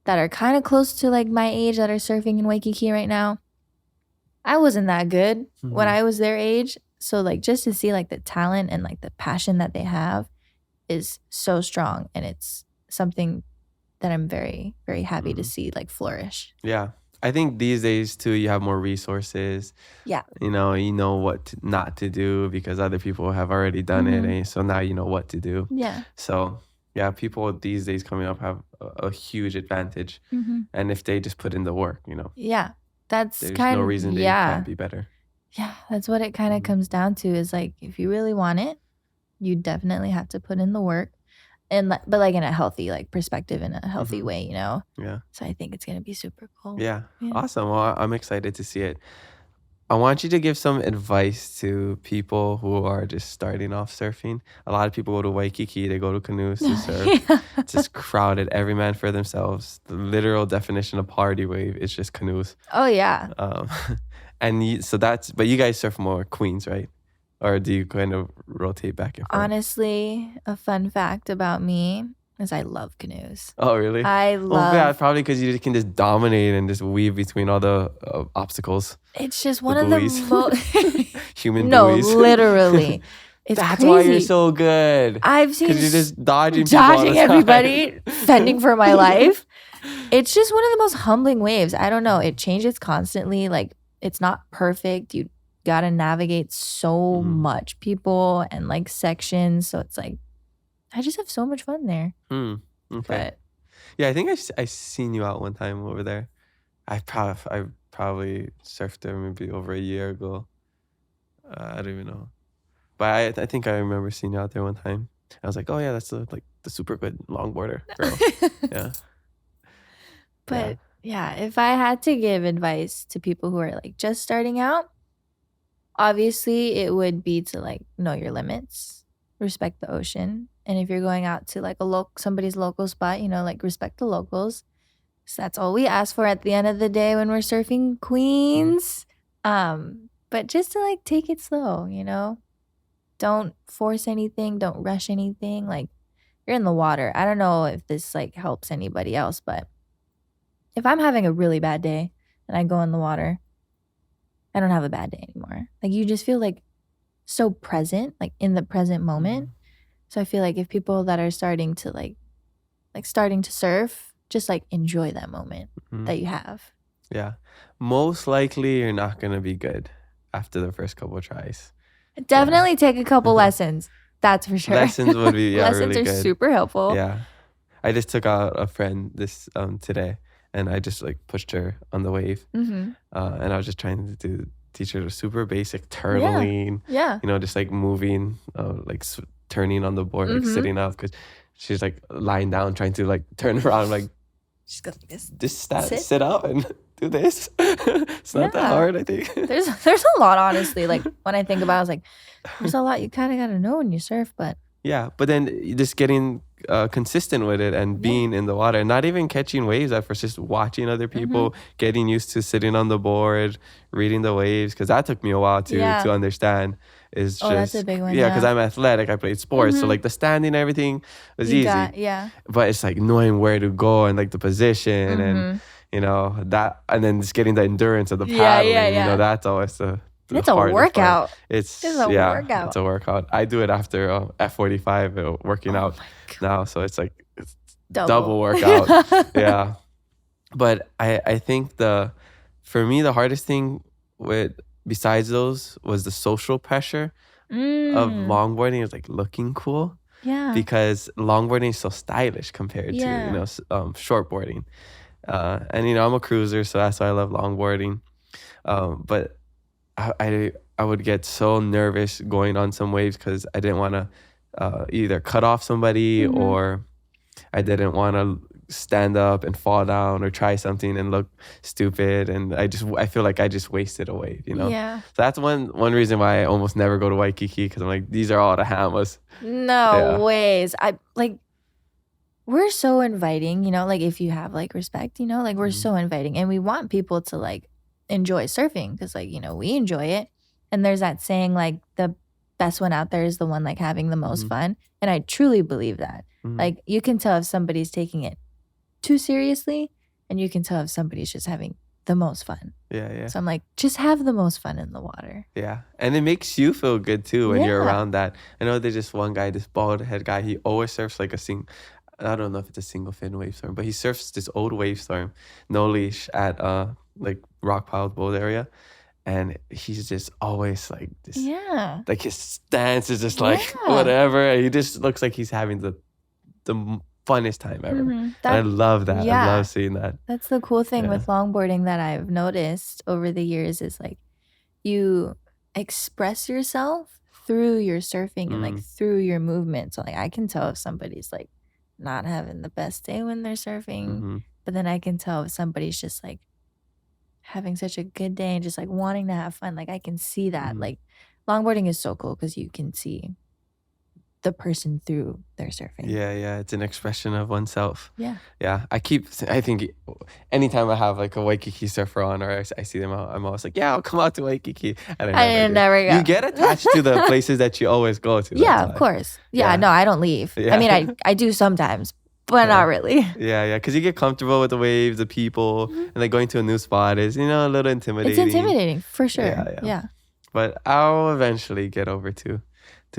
that are kind of close to like my age that are surfing in Waikiki right now. I wasn't that good when I was their age. So like just to see like the talent and like the passion that they have is so strong. And it's something that I'm very, very happy to see like flourish. Yeah. I think these days too, you have more resources. Yeah. You know what not to do because other people have already done it. And so now you know what to do. Yeah. So yeah, people these days coming up have a huge advantage. And if they just put in the work, Yeah. There's no reason they can't be better. Yeah. That's what it kind of comes down to is like, if you really want it, you definitely have to put in the work. But like in a healthy like perspective, in a healthy way, Yeah. So I think it's gonna be super cool. Yeah. Awesome. Well, I'm excited to see it. I want you to give some advice to people who are just starting off surfing. A lot of people go to Waikiki, they go to canoes to surf. It's just crowded, every man for themselves. The literal definition of party wave is just canoes. Oh yeah. But you guys surf more Queens, right? Or do you kind of rotate back and forth? Honestly, a fun fact about me is I love canoes. Oh, really? Probably because you can just dominate and just weave between all the obstacles. It's just one of the most... Human buoys. No, literally. That's crazy. Why you're so good. I've seen... Because you're just dodging everybody, fending for my life. It's just one of the most humbling waves. I don't know. It changes constantly. Like, it's not perfect. You gotta navigate so much people and like sections, so it's like I just have so much fun there. Okay. But yeah, I think I seen you out one time over there. I probably surfed there maybe over a year ago. I don't even know, but I think I remember seeing you out there one time. I was like, oh yeah, that's the super good longboarder girl. Yeah. But yeah, if I had to give advice to people who are like just starting out, obviously, it would be to like know your limits, respect the ocean, and if you're going out to like somebody's local spot, like respect the locals. So that's all we ask for at the end of the day when we're surfing Queens. But just to like take it slow, don't force anything, don't rush anything. Like you're in the water. I don't know if this like helps anybody else, but if I'm having a really bad day and I go in the water, I don't have a bad day anymore. Like you just feel like so present, like in the present moment. So I feel like if people that are starting to starting to surf, just like enjoy that moment that you have. Yeah. Most likely you're not going to be good after the first couple of tries. Definitely take a couple lessons. That's for sure. Lessons would be lessons really are good. super helpful. Yeah. I just took out a friend this today, and I just like pushed her on the wave. And I was just trying to teach her the super basic turtling. Yeah. You know, just like moving, like turning on the board, like sitting up, because she's like lying down trying to like turn around, like She's got like this. Just sit up and do this. It's not that hard, I think. There's a lot, honestly. Like when I think about it, I was like, there's a lot you kind of got to know when you surf, but. Yeah, but then just getting consistent with it and being in the water, not even catching waves at first, just watching other people, getting used to sitting on the board, reading the waves, because that took me a while to understand. Is just that's a big one. Yeah, because I'm athletic, I played sports, so like the standing and everything was easy. But it's like knowing where to go and like the position and you know that, and then just getting the endurance of the paddling. You know, that's always it's a workout. It's a workout. It's a workout. I do it after F45 working out now, so it's like it's double workout. Yeah, but I think for me the hardest thing besides those was the social pressure of longboarding is like looking cool. Yeah, because longboarding is so stylish compared to shortboarding, and you know I'm a cruiser, so that's why I love longboarding, but I would get so nervous going on some waves because I didn't want to either cut off somebody or I didn't want to stand up and fall down or try something and look stupid, and I feel like I just wasted a wave, you know. So that's one reason why I almost never go to Waikiki, because I'm like, these are all the hammers. No ways. I like we're so inviting, you know, like if you have like respect, you know, like we're so inviting, and we want people to like enjoy surfing because like, you know, we enjoy it. And there's that saying like the best one out there is the one like having the most fun, and I truly believe that. Like you can tell if somebody's taking it too seriously, and you can tell if somebody's just having the most fun. So I'm like, just have the most fun in the water. And it makes you feel good too when you're around that. I know there's just one guy, this bald head guy, he always surfs like I don't know if it's a single fin wave storm, but he surfs this old wave storm, no leash at like Rock Piles Boat area. And he's just always like this. Like his stance is just like whatever. He just looks like he's having the funnest time ever. And I love that. I love seeing that. That's the cool thing with longboarding that I've noticed over the years is like you express yourself through your surfing and like through your movement. So like I can tell if somebody's like not having the best day when they're surfing, but then I can tell if somebody's just like having such a good day and just like wanting to have fun. Like I can see that. Like longboarding is so cool because you can see the person through their surfing. It's an expression of oneself. I think anytime I have like a Waikiki surfer on or I see them out, I'm always like, I'll come out to Waikiki. And I never go. You get attached to the places that you always go to. Of course. No, I don't leave. I mean, I do sometimes, but not really. Because you get comfortable with the waves, the people, and like going to a new spot is, you know, a little intimidating. It's intimidating for sure. But I'll eventually get over to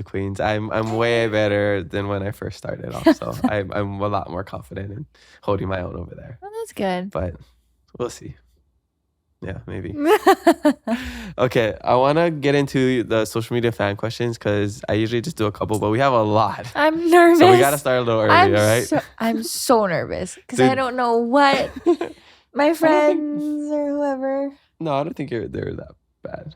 Queens. I'm way better than when I first started off, so I'm a lot more confident in holding my own over there. Well, that's good. But we'll see. Yeah, maybe. Okay, I want to get into the social media fan questions because I usually just do a couple, but we have a lot. I'm nervous. So we got to start a little early, all right? I'm so nervous because I don't know what my friends or whoever. No, I don't think they're that bad.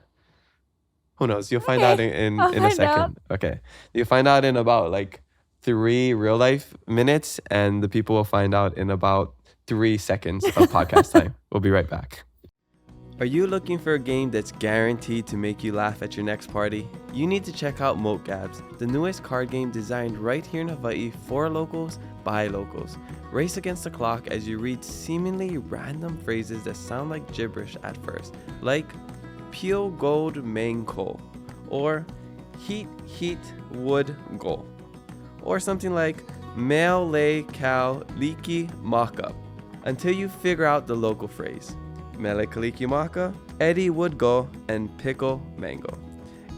Who knows? You'll find out in a second. Okay. You'll find out in about like 3 real life minutes, and the people will find out in about 3 seconds of podcast time. We'll be right back. Are you looking for a game that's guaranteed to make you laugh at your next party? You need to check out Moat Gabs, the newest card game designed right here in Hawaii for locals by locals. Race against the clock as you read seemingly random phrases that sound like gibberish at first, like Pio Gold Main Coal, or Heat Wood Goal, or something like Male Lay Cal Liki Maka, until you figure out the local phrase. Mele Kaliki Maka, Eddie would go, and Pickle Mango.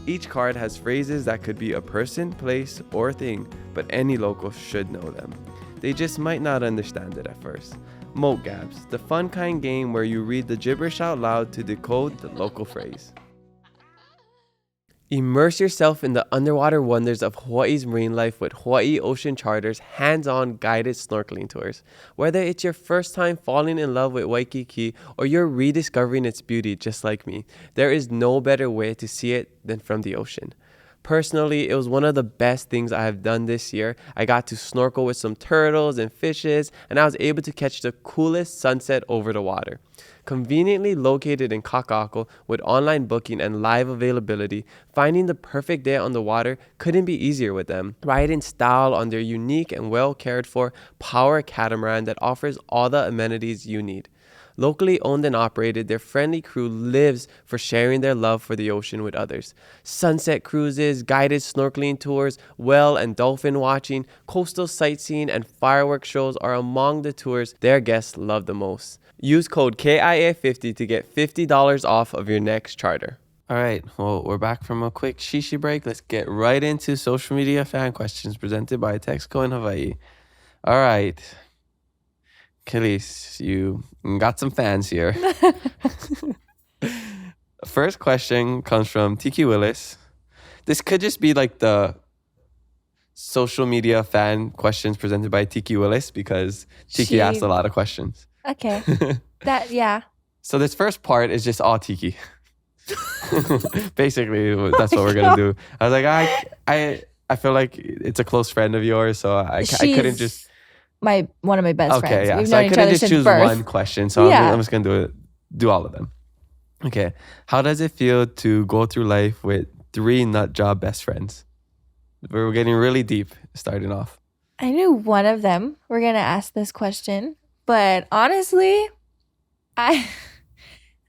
Each card has phrases that could be a person, place, or thing, but any local should know them. They just might not understand it at first. Moat Gabs, the fun kind game where you read the gibberish out loud to decode the local phrase. Immerse yourself in the underwater wonders of Hawaii's marine life with Hawaii Ocean Charter's hands-on guided snorkeling tours. Whether it's your first time falling in love with Waikiki or you're rediscovering its beauty just like me, there is no better way to see it than from the ocean. Personally, it was one of the best things I have done this year. I got to snorkel with some turtles and fishes, and I was able to catch the coolest sunset over the water. Conveniently located in Kaka'ako with online booking and live availability, finding the perfect day on the water couldn't be easier with them. Ride in style on their unique and well cared for power catamaran that offers all the amenities you need. Locally owned and operated, their friendly crew lives for sharing their love for the ocean with others. Sunset cruises, guided snorkeling tours, whale and dolphin watching, coastal sightseeing, and fireworks shows are among the tours their guests love the most. Use code KIA50 to get $50 off of your next charter. All right, well, we're back from a quick shishi break. Let's get right into social media fan questions presented by Texco in Hawaii. All right. Kelis, you got some fans here. First question comes from Tiki Willis. This could just be like the social media fan questions presented by Tiki Willis because Tiki asked a lot of questions. Okay. Yeah. So this first part is just all Tiki. Basically, that's what we're going to do. I was like, I feel like it's a close friend of yours, so I couldn't just... one of my best friends. Yeah. We've So known I each couldn't other just since choose birth. one question. So Yeah. I'm just gonna do all of them. Okay. How does it feel to go through life with 3 nut job best friends? We're getting really deep starting off. I knew one of them were gonna ask this question, but honestly, I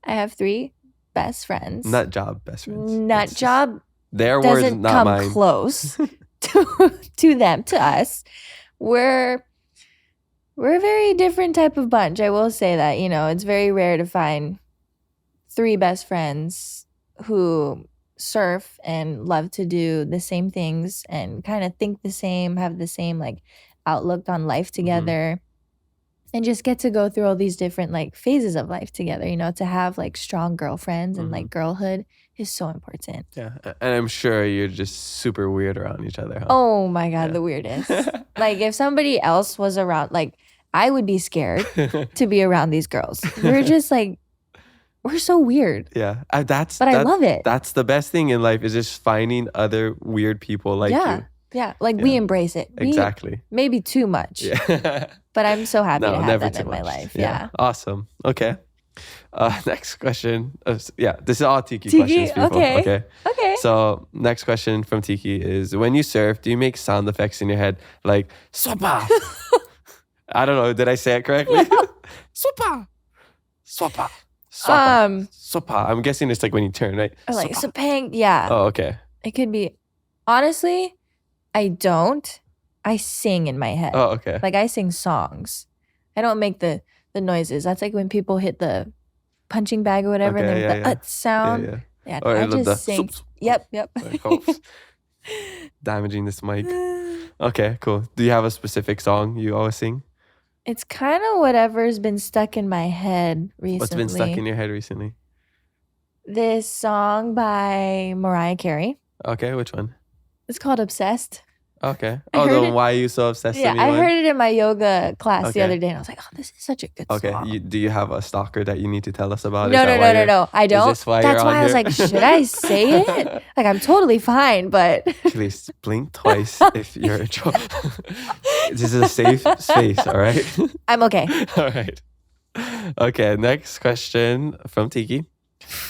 have 3 best friends. Nut job best friends. Nut It's job their words, doesn't not come mine. close to them, to us. We're a very different type of bunch. I will say that, it's very rare to find 3 best friends who surf and love to do the same things and kind of think the same, have the same like outlook on life together, and just get to go through all these different like phases of life together. To have like strong girlfriends and like girlhood is so important. Yeah. And I'm sure you're just super weird around each other, huh? Oh my God, Yeah. the weirdest. Like if somebody else was around, like I would be scared to be around these girls. We're just like, we're so weird. Yeah. I love it. That's the best thing in life is just finding other weird people like you. Yeah. Like we Yeah. embrace it. Exactly. Maybe too much. Yeah. But I'm so happy No, to have never them too in my much. life. Yeah. Awesome. Okay. Next question. This is all Tiki Tiki, questions, people. okay. Okay. So next question from Tiki is: when you surf, do you make sound effects in your head like "sopa"? I don't know. Did I say it correctly? "Sopa, sopa, sopa, sopa." I'm guessing it's like when you turn, right? Or like Sopa. Sepang. Yeah. Oh, okay. It could be. Honestly, I don't. I sing in my head. Oh, okay. Like I sing songs. I don't make the noises. That's like when people hit the punching bag or whatever, Okay, and yeah, then the sound. Yeah. Yeah, Or I the just sing. soup. Yep. Like, oh, damaging this mic. Okay, cool. Do you have a specific song you always sing? It's kind of whatever's been stuck in my head recently. What's been stuck in your head recently? This song by Mariah Carey. Okay, which one? It's called Obsessed. Okay. I heard The it- Why You So Obsessed Yeah, with Me I one? heard it in my yoga class the Okay. other day, and I was like, "Oh, this is such a good Okay. song." Do you have a stalker that you need to tell us about? No, I don't. this why That's you're why on I was here? like, should I say it? Like, I'm totally fine, but Please blink twice if you're in trouble. This is a safe space, all right? I'm okay. All right. Okay, next question from Tiki.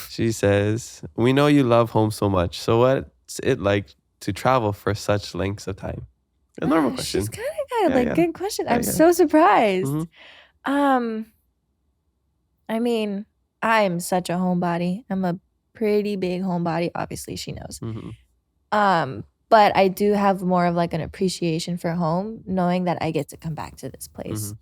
She says, we know you love home so much. So what's it like to travel for such lengths of time? A normal question. She's kind of Yeah. good question. Yeah, I'm yeah. so surprised. Mhm. I mean, I'm such a homebody. I'm a pretty big homebody. Obviously, she knows. Mhm. But I do have more of like an appreciation for home, knowing that I get to come back to this place.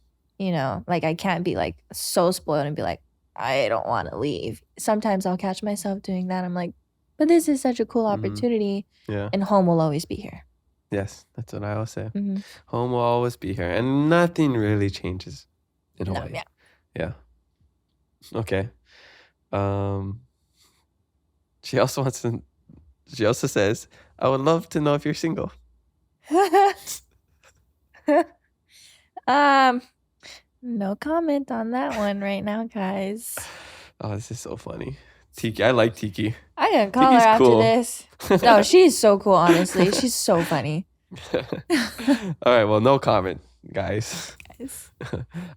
Mhm. Like I can't be like so spoiled and be like, I don't want to leave. Sometimes I'll catch myself doing that. I'm like, but this is such a cool opportunity, Yeah. and home will always be here. Yes, that's what I always say. Mhm. Home will always be here, and nothing really changes in No, Hawaii. yeah. Yeah. Okay. She also wants to. She also says, "I would love to know if you're single." No comment on that one right now, guys. Oh, this is so funny. Tiki, I like Tiki. I'm gonna call Tiki's her after cool. this. No, she's so cool, honestly. She's so funny. All right, well, no comment, guys. Guys.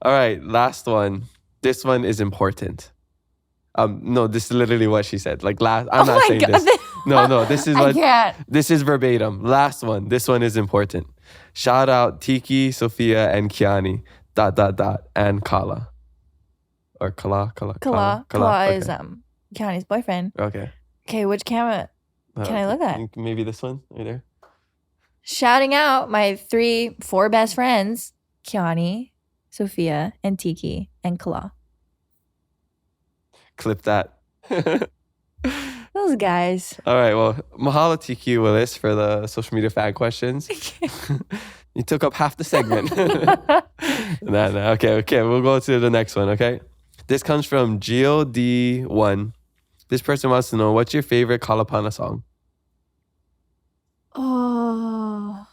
All right, last one. This one is important. No, this is literally what she said. Like last, I'm not saying this. No, this is I what. can't. This is verbatim. Last one. This one is important. Shout out Tiki, Sophia, and Kiani. ... and Kala. Or Kala. Kala Okay. is Keanu's boyfriend. Okay. Okay, which camera can I look at? Maybe this one right there. Shouting out my 4 best friends, Kiani, Sophia, and Tiki, and Kala. Clip that. Those guys. All right. Well, mahalo Tiki Willis for the social media fan questions. You took up half the segment. No. Okay. We'll go to the next one. Okay. This comes from Gio D1. This person wants to know, what's your favorite Kalapana song? Oh.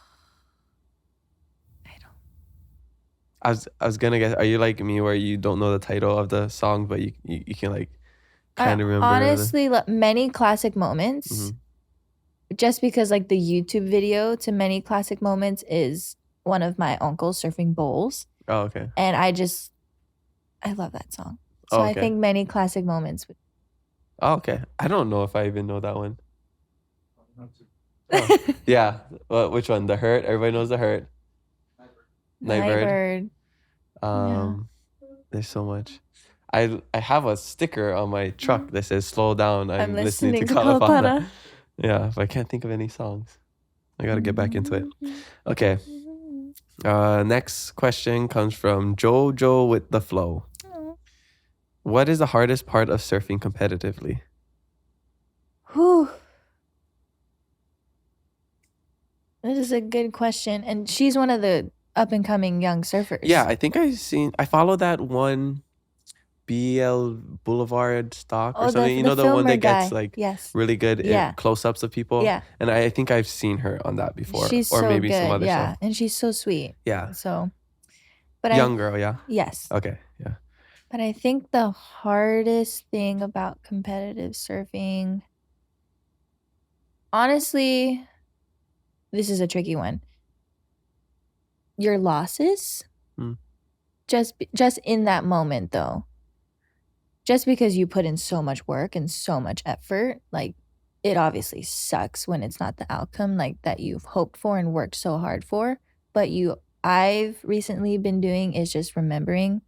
I was gonna guess. Are you like me, where you don't know the title of the song, but you can like kind of remember? Honestly, many classic moments. Mhm. Just because like the YouTube video to many classic moments is one of my uncles surfing bowls, Oh, okay. and I love that song. So I Okay. think many classic moments. Oh, okay. I don't know if I even know that one. Not too. Oh, yeah. Well, which one? The Hurt. Everybody knows the Hurt. Nightbird. There's so much. I have a sticker on my truck that says "Slow down." I'm listening to Kalapana. Yeah, but I can't think of any songs. I gotta get back into it. Okay. Next question comes from Jojo with the Flow. What is the hardest part of surfing competitively? Whew. That is a good question, and she's one of the up and coming young surfers. Yeah, I think I follow that one BL Boulevard stock or something. You know, the one that gets like really good close-ups of people. Yeah. And I think I've seen her on that before. She's or so maybe good. some other yeah, stuff. and she's so sweet. Yeah. So, but Young girl, yeah. Yes. Okay, yeah. But I think the hardest thing about competitive surfing, honestly, this is a tricky one. Your losses, just in that moment though. Just because you put in so much work and so much effort, like it obviously sucks when it's not the outcome like that you've hoped for and worked so hard for. But I've recently been doing is just remembering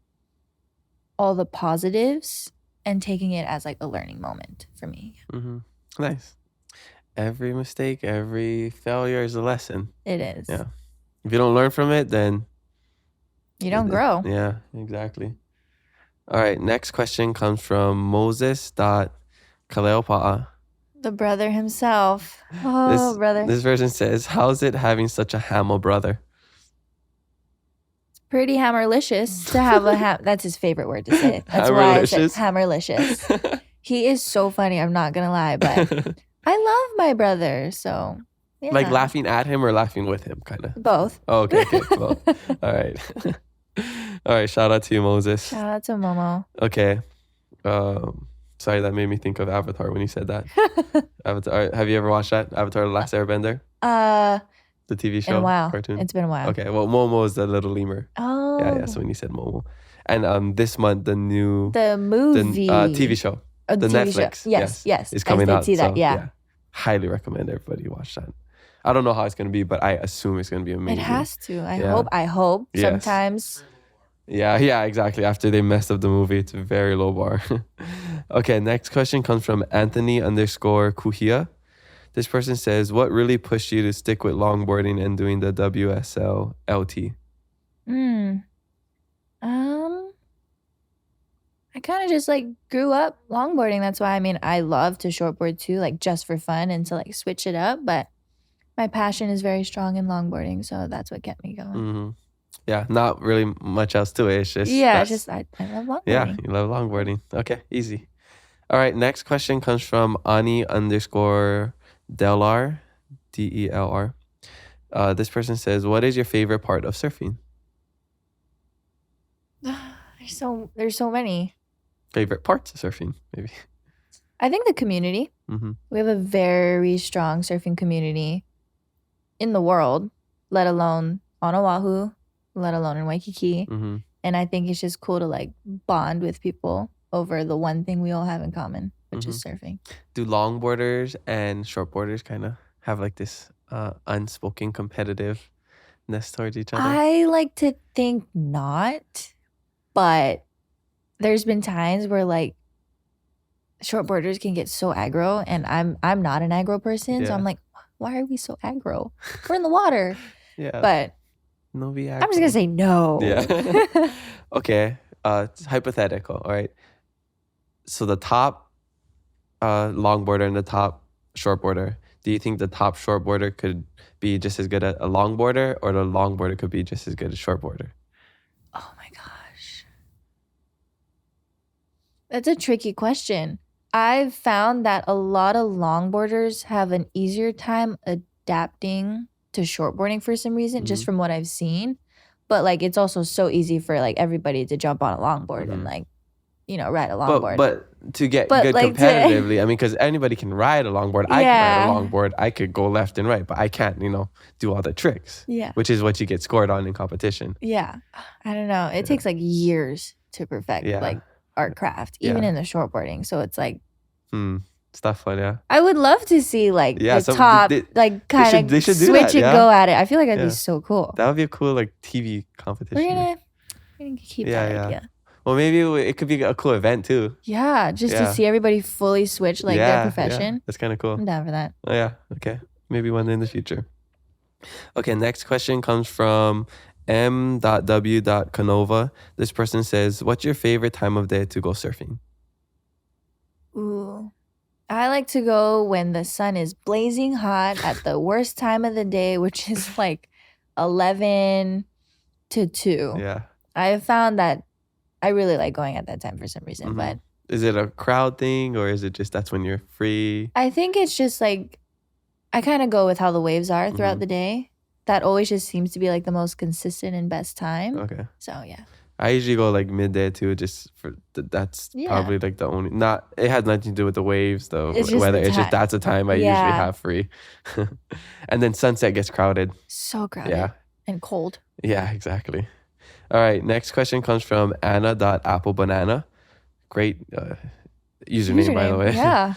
all the positives and taking it as like a learning moment for me. Mm-hmm. Nice. Every mistake, every failure is a lesson. It is. Yeah. If you don't learn from it, then you don't grow. Yeah, exactly. All right, next question comes from Moses.Kaleopa'a. The brother himself. Oh, brother. This version says, how's it having such a hammer brother? It's pretty hammerlicious to have a that's his favorite word to say. That's why I said hammerlicious. He is so funny, I'm not going to lie, but I love my brother, so yeah. Like laughing at him or laughing with him, kind of? Both. Oh, okay, both. All right. All right, shout out to you, Moses. Shout out to Momo. Okay. Sorry, that made me think of Avatar when you said that. Avatar. Have you ever watched that? Avatar: The Last Airbender? The TV show? In a while. Cartoon? It's been a while. Okay, well, Momo is the little lemur. Oh. Yeah, so when you said Momo. And this month, the movie. TV show. Oh, the TV Netflix. Show. Yes. Is coming I did out. see that, so, yeah. Highly recommend everybody watch that. I don't know how it's going to be, but I assume it's going to be amazing. It has to. I hope. Yes. Sometimes. Yeah, exactly. After they messed up the movie, it's a very low bar. Okay, next question comes from Anthony_Kuhia. This person says, what really pushed you to stick with longboarding and doing the WSL LT? I kind of just like grew up longboarding. That's why I love to shortboard too, like just for fun and to like switch it up. But my passion is very strong in longboarding, so that's what kept me going. Mm-hmm. Yeah, not really much else to it. It's just Yeah, it's just I love longboarding. Yeah, you love longboarding. Okay, easy. All right, next question comes from Ani_Delar, DELR. This person says, "What is your favorite part of surfing?" There's so many. Favorite parts of surfing, maybe. I think the community. Mm-hmm. We have a very strong surfing community in the world, let alone on Oahu, let alone in Waikiki. Mm-hmm. And I think it's just cool to like bond with people over the one thing we all have in common, which is surfing. Do longboarders and shortboarders kind of have like this unspoken competitiveness towards each other? I like to think not, but there's been times where like shortboarders can get so aggro, and I'm not an aggro person, so I'm like, why are we so aggro? We're in the water. Yeah. But no be aggro. I'm just gonna say no. Yeah. Okay. It's hypothetical. All right. So the top longboarder and the top shortboarder. Do you think the top shortboarder could be just as good at a longboarder, or the longboarder could be just as good as shortboarder? Oh my gosh. That's a tricky question. I've found that a lot of longboarders have an easier time adapting to shortboarding for some reason, just from what I've seen. But like it's also so easy for like everybody to jump on a longboard and like, ride a longboard. But to get good like competitively, I mean, because anybody can ride a longboard. I can ride a longboard. I could go left and right, but I can't, do all the tricks. Yeah. Which is what you get scored on in competition. Yeah. I don't know. It takes like years to perfect like our craft, even in the shortboarding. So it's like, it's tough one, yeah. I would love to see like the top, like kind of switch and go at it. I feel like that'd be so cool. That would be a cool like TV competition. We're gonna keep that idea. Well, maybe it could be a cool event too. Yeah, just to see everybody fully switch like their profession. Yeah. That's kind of cool. I'm down for that. Oh yeah, okay. Maybe one day in the future. Okay, next question comes from M.W.Canova. This person says, "What's your favorite time of day to go surfing?" Ooh. I like to go when the sun is blazing hot at the worst time of the day, which is like 11 to 2. Yeah. I have found that I really like going at that time for some reason. But is it a crowd thing, or is it just that's when you're free? I think it's just like I kind of go with how the waves are throughout the day. That always just seems to be like the most consistent and best time. Okay. So yeah. I usually go like midday too, just for that's probably like the only. It has nothing to do with the waves though. It's just It's just that's the time I usually have free. And then sunset gets crowded. So crowded. Yeah. And cold. Yeah, exactly. All right, next question comes from Anna.applebanana. Great username, by the way. Yeah.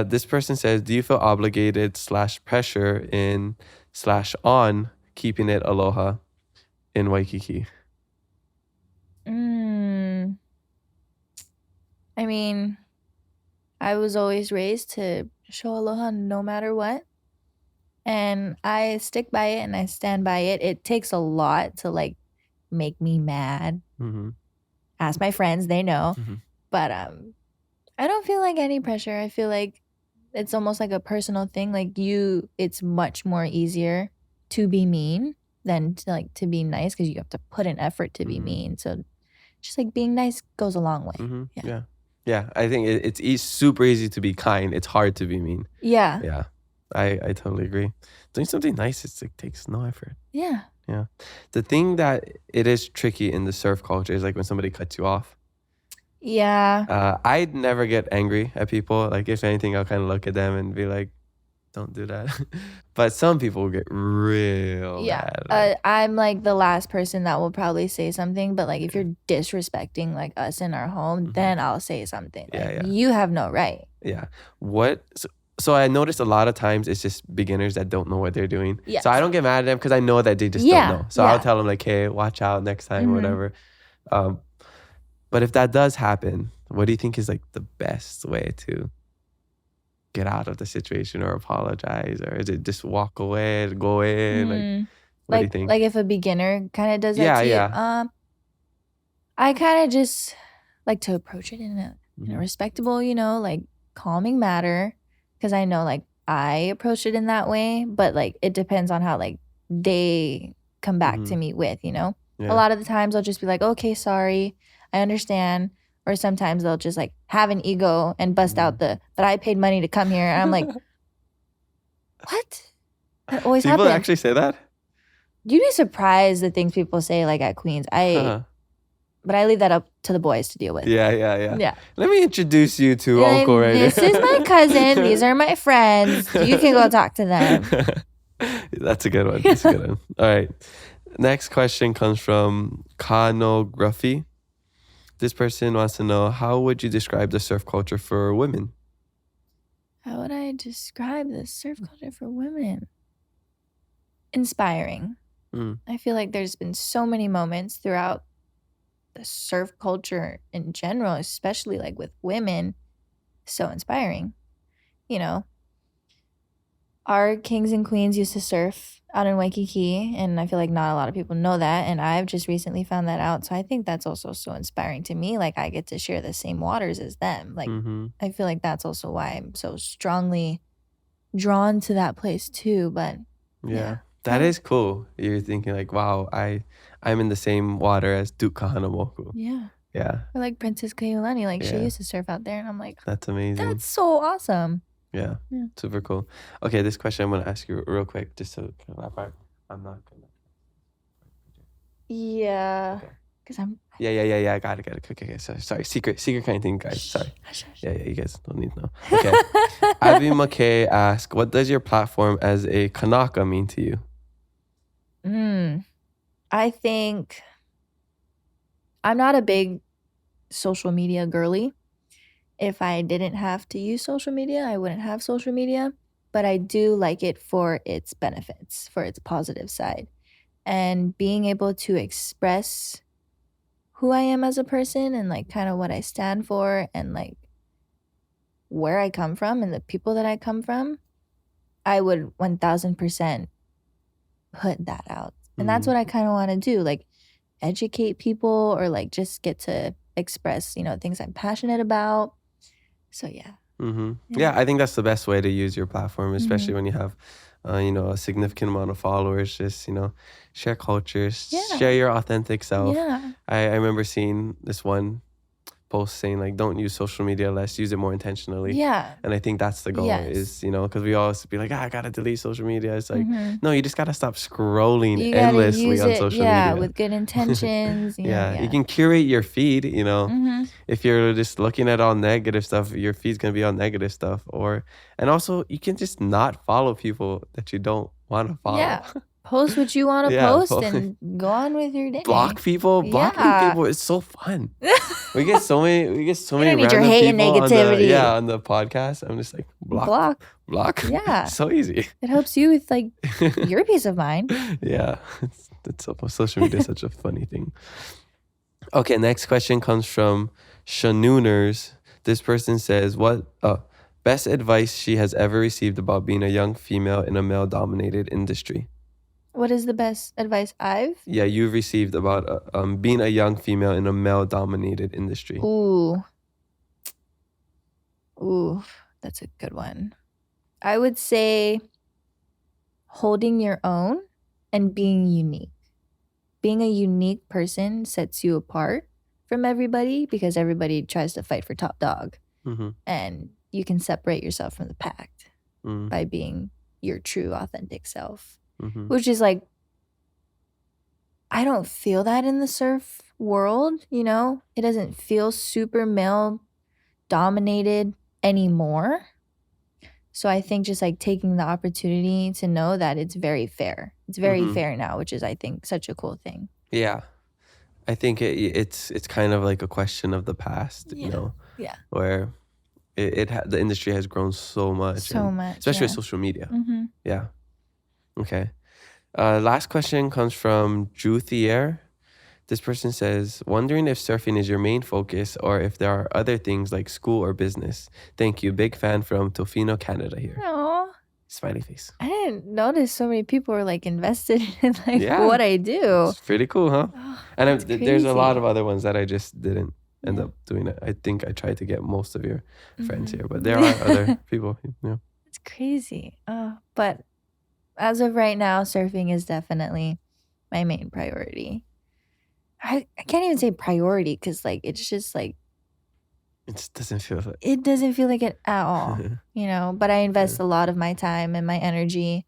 This person says, "Do you feel obligated / pressure in / on keeping it aloha in Waikiki?" I mean, I was always raised to show aloha no matter what. And I stick by it and I stand by it. It takes a lot to like make me mad. Ask my friends, they know. But I don't feel like any pressure. I feel like it's almost like a personal thing. Like it's much more easier to be mean than to be nice, because you have to put an effort to be mean. So just like being nice goes a long way. Yeah. I think it's super easy to be kind. It's hard to be mean. Yeah. Yeah. I totally agree. Doing something nice, takes no effort. Yeah. Yeah. The thing that it is tricky in the surf culture is like when somebody cuts you off. Yeah. I'd never get angry at people. Like if anything, I'll kind of look at them and be like, don't do that. But some people will get real mad. I'm like the last person that will probably say something, but like if you're disrespecting like us in our home, then I'll say something. Like, you have no right. Yeah. So I noticed a lot of times it's just beginners that don't know what they're doing. Yes. So I don't get mad at them because I know that they just don't know. So I'll tell them like, hey, watch out next time, whatever. But if that does happen, what do you think is like the best way to get out of the situation or apologize? Or is it just walk away and go in? Like, what do you think? Like if a beginner kind of does that to you? I kind of just like to approach it in a respectable, you know, like calming manner. Because I know like I approach it in that way, but like it depends on how like they come back to me with, you know. Yeah. A lot of the times I'll just be like, okay, sorry, I understand. Or sometimes they'll just like have an ego and bust out but I paid money to come here. And I'm like, what? That always People happens. actually say that? You'd be surprised the things people say like at Queens. But I leave that up to the boys to deal with. Yeah. Let me introduce you to Uncle right This is my cousin. These are my friends. You can go talk to them. That's a good one. That's a good one. All right. Next question comes from Kano Gruffy. This person wants to know, how would you describe the surf culture for women? How would I describe the surf culture for women? Inspiring. I feel like there's been so many moments throughout the surf culture in general, especially like with women, so inspiring. You know, our kings and queens used to surf out in Waikiki, and I feel like not a lot of people know that, and I've just recently found that out. So I think that's also so inspiring to me. Like I get to share the same waters as them. Like I feel like that's also why I'm so strongly drawn to that place too. But yeah. That is cool. You're thinking like, wow, I'm in the same water as Duke Kahanamoku. Yeah. Or like Princess Keilani, like she used to surf out there, and I'm like, that's amazing. That's so awesome. Yeah. Super cool. Okay, this question I'm gonna ask you real quick, just to kind of wrap up. I'm not gonna. Yeah. Because I'm. Yeah. I got it. Okay. Sorry. Secret kind of thing, guys. Sorry. Yeah. You guys don't need to know. Okay. Abby McKay asks, what does your platform as a Kanaka mean to you? I think I'm not a big social media girly. If I didn't have to use social media, I wouldn't have social media. But I do like it for its benefits, for its positive side. And being able to express who I am as a person and like kind of what I stand for and like where I come from and the people that I come from, I would 1000% put that out. And that's what I kind of want to do, like educate people or like just get to express, you know, things I'm passionate about. So yeah. Yeah, I think that's the best way to use your platform, especially when you have, you know, a significant amount of followers. Just, you know, share cultures, share your authentic self. Yeah. I remember seeing this one post saying like, don't use social media less, use it more intentionally. Yeah. And I think that's the goal is, you know, because we always be like, I gotta delete social media. It's like, no, you just gotta stop scrolling endlessly on social media. With good intentions. You can curate your feed, you know. If you're just looking at all negative stuff, your feed's gonna be all negative stuff. And also you can just not follow people that you don't want to follow. Yeah. Post what you want to post and go on with your day. Block people. Blocking people is so fun. We get so many random your hate and people negativity. on the podcast. I'm just like, block. Yeah. So easy. It helps you with like your peace of mind. Yeah. It's social media is such a funny thing. Okay, next question comes from Shanooners. This person says, best advice she has ever received about being a young female in a male-dominated industry? What is the best advice you've received about being a young female in a male-dominated industry? Ooh, that's a good one. I would say holding your own and being unique. Being a unique person sets you apart from everybody because everybody tries to fight for top dog. And you can separate yourself from the pack by being your true, authentic self. Which is like, I don't feel that in the surf world, you know? It doesn't feel super male dominated anymore. So I think just like taking the opportunity to know that it's very fair. It's very fair now, which is, I think, such a cool thing. Yeah. I think it's kind of like a question of the past, you know? Yeah. Where the industry has grown so much. Especially with social media. Yeah. Okay. Last question comes from Drew Thier. This person says, wondering if surfing is your main focus or if there are other things like school or business. Thank you. Big fan from Tofino, Canada here. Aww. Smiley face. I didn't notice so many people were like invested in like what I do. It's pretty cool, huh? Oh, and there's a lot of other ones that I just didn't end Yeah. up doing it. I think I tried to get most of your friends Mhm. here, but there are other people. It's crazy. But as of right now, surfing is definitely my main priority. I can't even say priority because like it's just like It just doesn't feel like. it doesn't feel like it at all, but I invest a lot of my time and my energy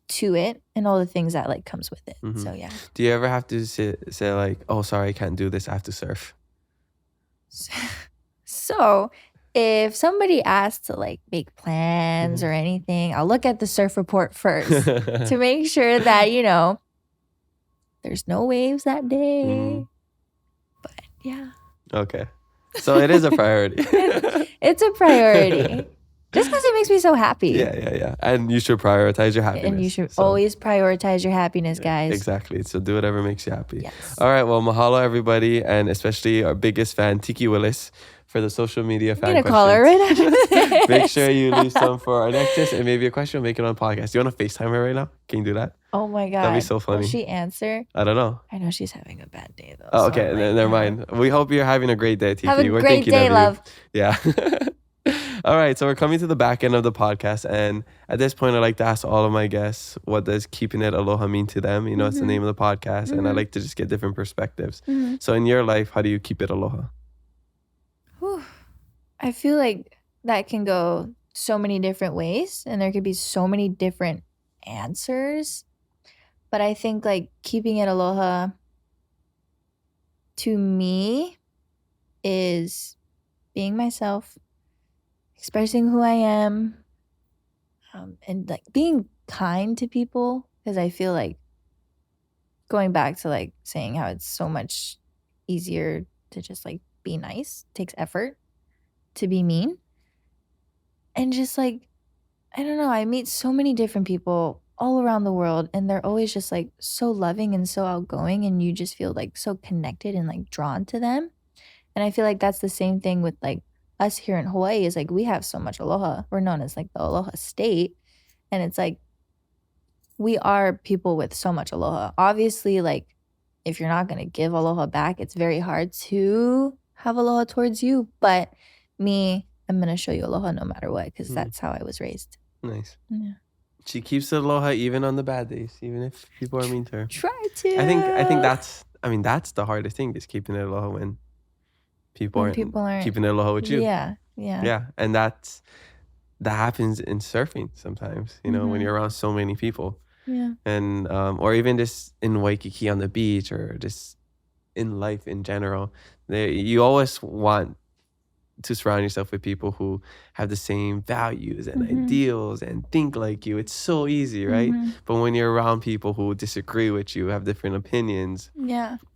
to it and all the things that like comes with it. Mhm. So yeah. Do you ever have to say like, oh, sorry, I can't do this. I have to surf. So if somebody asks to like make plans or anything, I'll look at the surf report first to make sure that, there's no waves that day. Mhm. But yeah. Okay. So it is a priority. It's a priority. Just because it makes me so happy. Yeah. And you should prioritize your happiness. And you should always prioritize your happiness, guys. Exactly. So do whatever makes you happy. Yes. All right. Well, mahalo everybody, and especially our biggest fan, Tiki Willis, for the social media fan I'm gonna questions. call her right after this. Make sure you leave some for our next test and maybe a question. We'll make it on podcast. Do you want to FaceTime her right now? Can you do that? Oh my god. That'd be so funny. Will she answer? I don't know. I know she's having a bad day though. Oh, so okay. I'm like, Never mind. We hope you're having a great day, Tiki. Have a We're great thinking day, of you. love. Yeah. All right. So we're coming to the back end of the podcast. And at this point, I like to ask all of my guests, what does keeping it aloha mean to them? It's the name of the podcast. And I like to just get different perspectives. Mhm. So in your life, how do you keep it aloha? Whew. I feel like that can go so many different ways and there could be so many different answers. But I think like keeping it aloha to me is being myself, expressing who I am, and like being kind to people, because I feel like going back to like saying how it's so much easier to just like be nice, takes effort to be mean. And just like, I don't know, I meet so many different people all around the world and they're always just like so loving and so outgoing and you just feel like so connected and like drawn to them. And I feel like that's the same thing with like us here in Hawaii is like we have so much aloha. We're known as like the aloha state. And it's like we are people with so much aloha. Obviously, like if you're not going to give aloha back, it's very hard to have aloha towards you. But me, I'm going to show you aloha no matter what because that's how I was raised. Nice. Yeah. She keeps it aloha even on the bad days, even if people are mean to her. Try to. I think that's the hardest thing is keeping it aloha when people aren't keeping it aloha with you. Yeah. And that happens in surfing sometimes, when you're around so many people. Yeah. And or even just in Waikiki on the beach or just in life in general. You always want to surround yourself with people who have the same values and ideals and think like you. It's so easy, right? But when you're around people who disagree with you, have different opinions,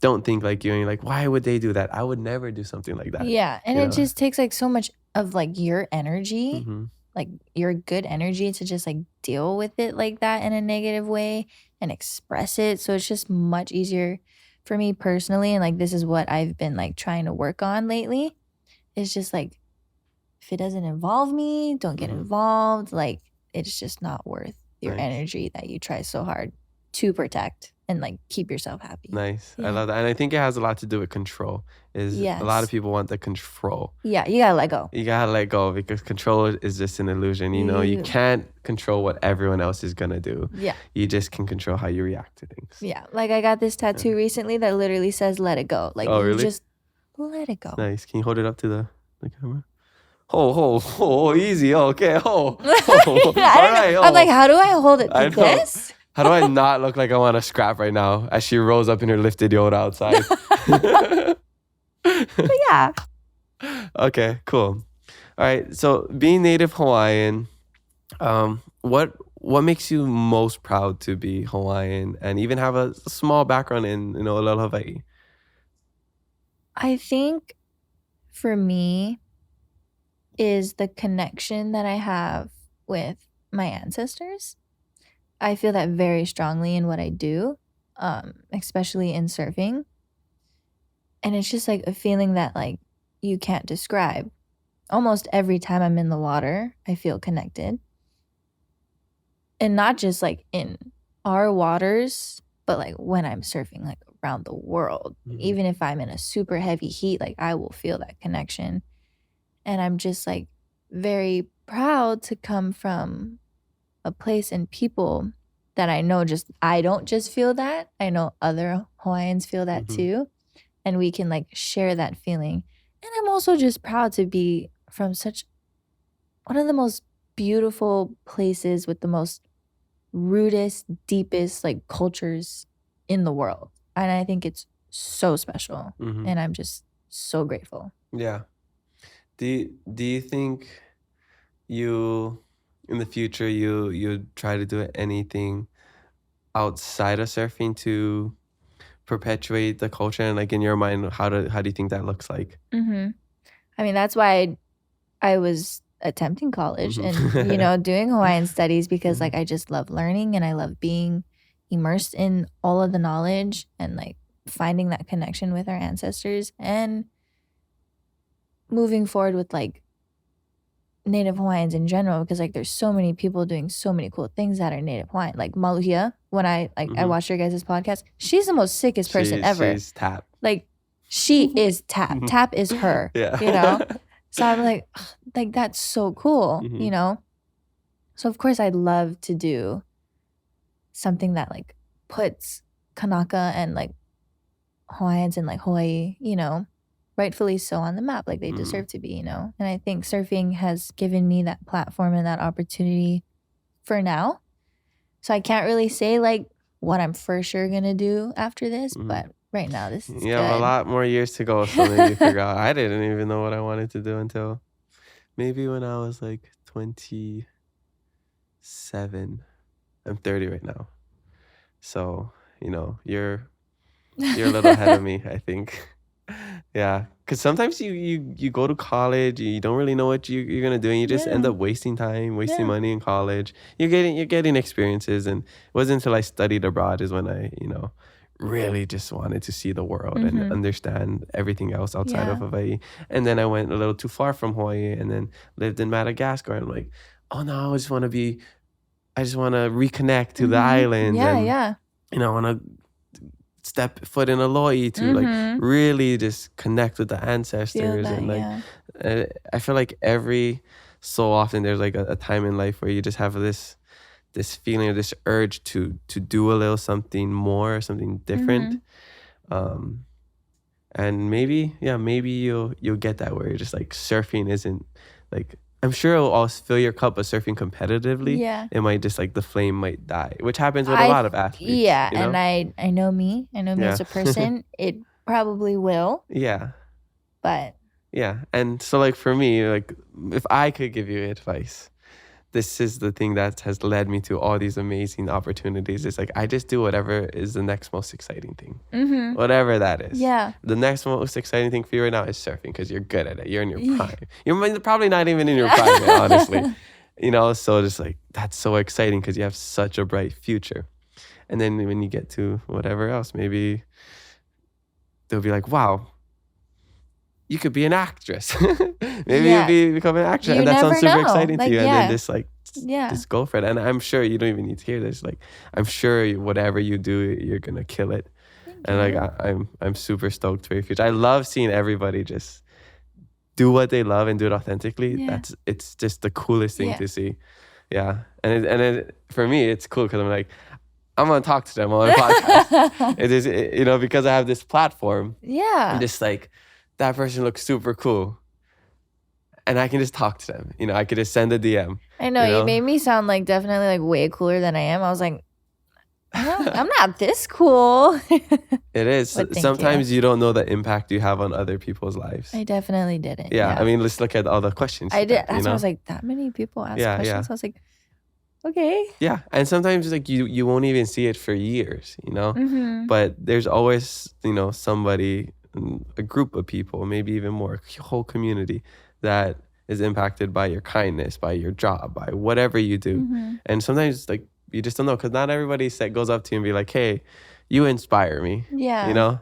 don't think like you, and you're like, why would they do that? I would never do something like that. Yeah. And it just takes like so much of like your energy, like your good energy to just like deal with it like that in a negative way and express it. So it's just much easier for me personally. And like this is what I've been like trying to work on lately. It's just like, if it doesn't involve me, don't get involved. Like, it's just not worth your energy that you try so hard to protect and like keep yourself happy. Nice. I love that. And I think it has a lot to do with control. A lot of people want the control. Yeah, you gotta let go. You gotta let go because control is just an illusion. You can't control what everyone else is gonna do. Yeah. You just can control how you react to things. Yeah. Like I got this tattoo recently that literally says let it go. Like really? just let it go. Nice. Can you hold it up to the camera? Oh, easy. Okay. All right. I'm like, how do I hold it like this? How do I not look like I want to scrap right now as she rolls up in her lifted Yoda outside? But yeah. Okay, cool. All right. So being Native Hawaiian, what makes you most proud to be Hawaiian and even have a small background in Aloha, Hawaii? I think for me is the connection that I have with my ancestors. I feel that very strongly in what I do, especially in surfing. And it's just like a feeling that like you can't describe. Almost every time I'm in the water, I feel connected. And not just like in our waters, but like when I'm surfing like around the world. Mhm. Even if I'm in a super heavy heat, like I will feel that connection. And I'm just like very proud to come from a place and people that I know I don't just feel that. I know other Hawaiians feel that Mhm. too. And we can like share that feeling. And I'm also just proud to be from such one of the most beautiful places with the most rudest, deepest like cultures in the world. And I think it's so special. Mhm. And I'm just so grateful. Yeah. Do you think you in the future you try to do anything outside of surfing to perpetuate the culture, and like in your mind how do you think that looks like? Mm-hmm. I mean, that's why I was attempting college and, Mhm. doing Hawaiian studies because like Mhm. I just love learning and I love being immersed in all of the knowledge and like finding that connection with our ancestors and moving forward with like Native Hawaiians in general because like there's so many people doing so many cool things that are Native Hawaiian. Like Maluhia, when I Mhm. watched your guys' podcast, she's the most sickest person ever. She's tap. Like she is Tap. Mhm. Tap is her. Yeah. So I'm like, "Ugh, like that's so cool, Mhm. So of course I'd love to do something that like puts Kanaka and like Hawaiians and like Hawaii, rightfully so on the map, like they Mhm. deserve to be. And I think surfing has given me that platform and that opportunity for now. So I can't really say like what I'm for sure gonna do after this, Mhm. but right now this is You have a good. lot more years to go, so maybe figure out. I didn't even know what I wanted to do until maybe when I was like 27. I'm 30 right now. So, you're a little ahead of me, I think. Yeah, because sometimes you go to college, you don't really know what you're gonna do, and you just end Yeah. up wasting time, wasting Yeah. money in college. You're getting experiences, and it wasn't until I studied abroad is when I, really just wanted to see the world and Mhm. understand everything else outside of Yeah. Hawaii. And then I went a little too far from Hawaii, and then lived in Madagascar. I'm like, oh no, I just want to reconnect to the Mhm. islands, Yeah, and yeah. I want to step foot in Aloha to like Mhm. really just connect with the Feel ancestors. that, And like yeah. I feel like every so often there's like a time in life where you just have this feeling or this urge to do a little something more, something different. Mhm. um and maybe you'll get that where you're just like surfing isn't like, I'm sure it'll also fill your cup, but surfing competitively, Yeah. it might just like the flame might die, which happens with a I lot of athletes, yeah, and I know me. I know me Yeah. as a person. It probably will, Yeah. but Yeah. And so like for me, like if I could give you advice, this is the thing that has led me to all these amazing opportunities. It's like I just do whatever is the next most exciting thing. mhm. Whatever that is. Yeah. The next most exciting thing for you right now is surfing because you're good at it. You're in your Yeah. prime. You're probably not even in your prime yet, honestly. So just like that's so exciting because you have such a bright future. And then when you get to whatever else, maybe they'll be like, wow, you could be an actress. Maybe you'll Yeah. become an actress. You And that sounds never super know. exciting to Like, you. And then yeah. just like Yeah. just go for it. And I'm sure you don't even need to hear this. Like I'm sure whatever you do, you're gonna kill it. Thank And like you. I'm super stoked for your future. I love seeing everybody just do what they love and do it authentically. Yeah. It's just the coolest thing Yeah. to see. Yeah. And for me it's cool because I'm like, I'm gonna talk to them on my podcast. It is because I have this platform. Yeah. I'm just like, that person looks super cool. And I can just talk to them. I could just send a DM. I know, you made me sound like definitely like way cooler than I am. I was like, I'm not this cool. It is. But thank Sometimes you don't know the impact you have on other people's lives. I definitely didn't. Yeah. I mean, let's look at all the questions. I you did. get, That's why I was like, that many people ask Yeah, questions. yeah. I was like, okay. Yeah. And sometimes like you won't even see it for years, Mhm. But there's always, somebody, a group of people, maybe even more, a whole community that is impacted by your kindness, by your job, by whatever you do. Mhm. And sometimes like you just don't know because not everybody goes up to you and be like, hey, you inspire me. Yeah.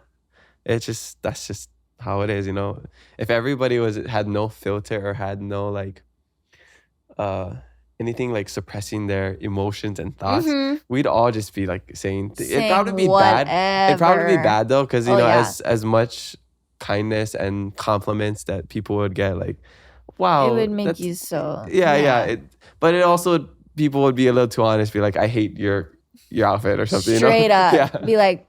That's just how it is. If everybody had no filter or had no like anything like suppressing their emotions and thoughts, Mhm. we'd all just be like saying it'd Saying probably be bad. It'd probably be whatever. bad though, because you Oh, know, yeah. as much kindness and compliments that people would get, like, It wow, would make that's you so yeah. But it also, people would be a little too honest, be like, I hate your outfit or something. straight you know? up Yeah. be like,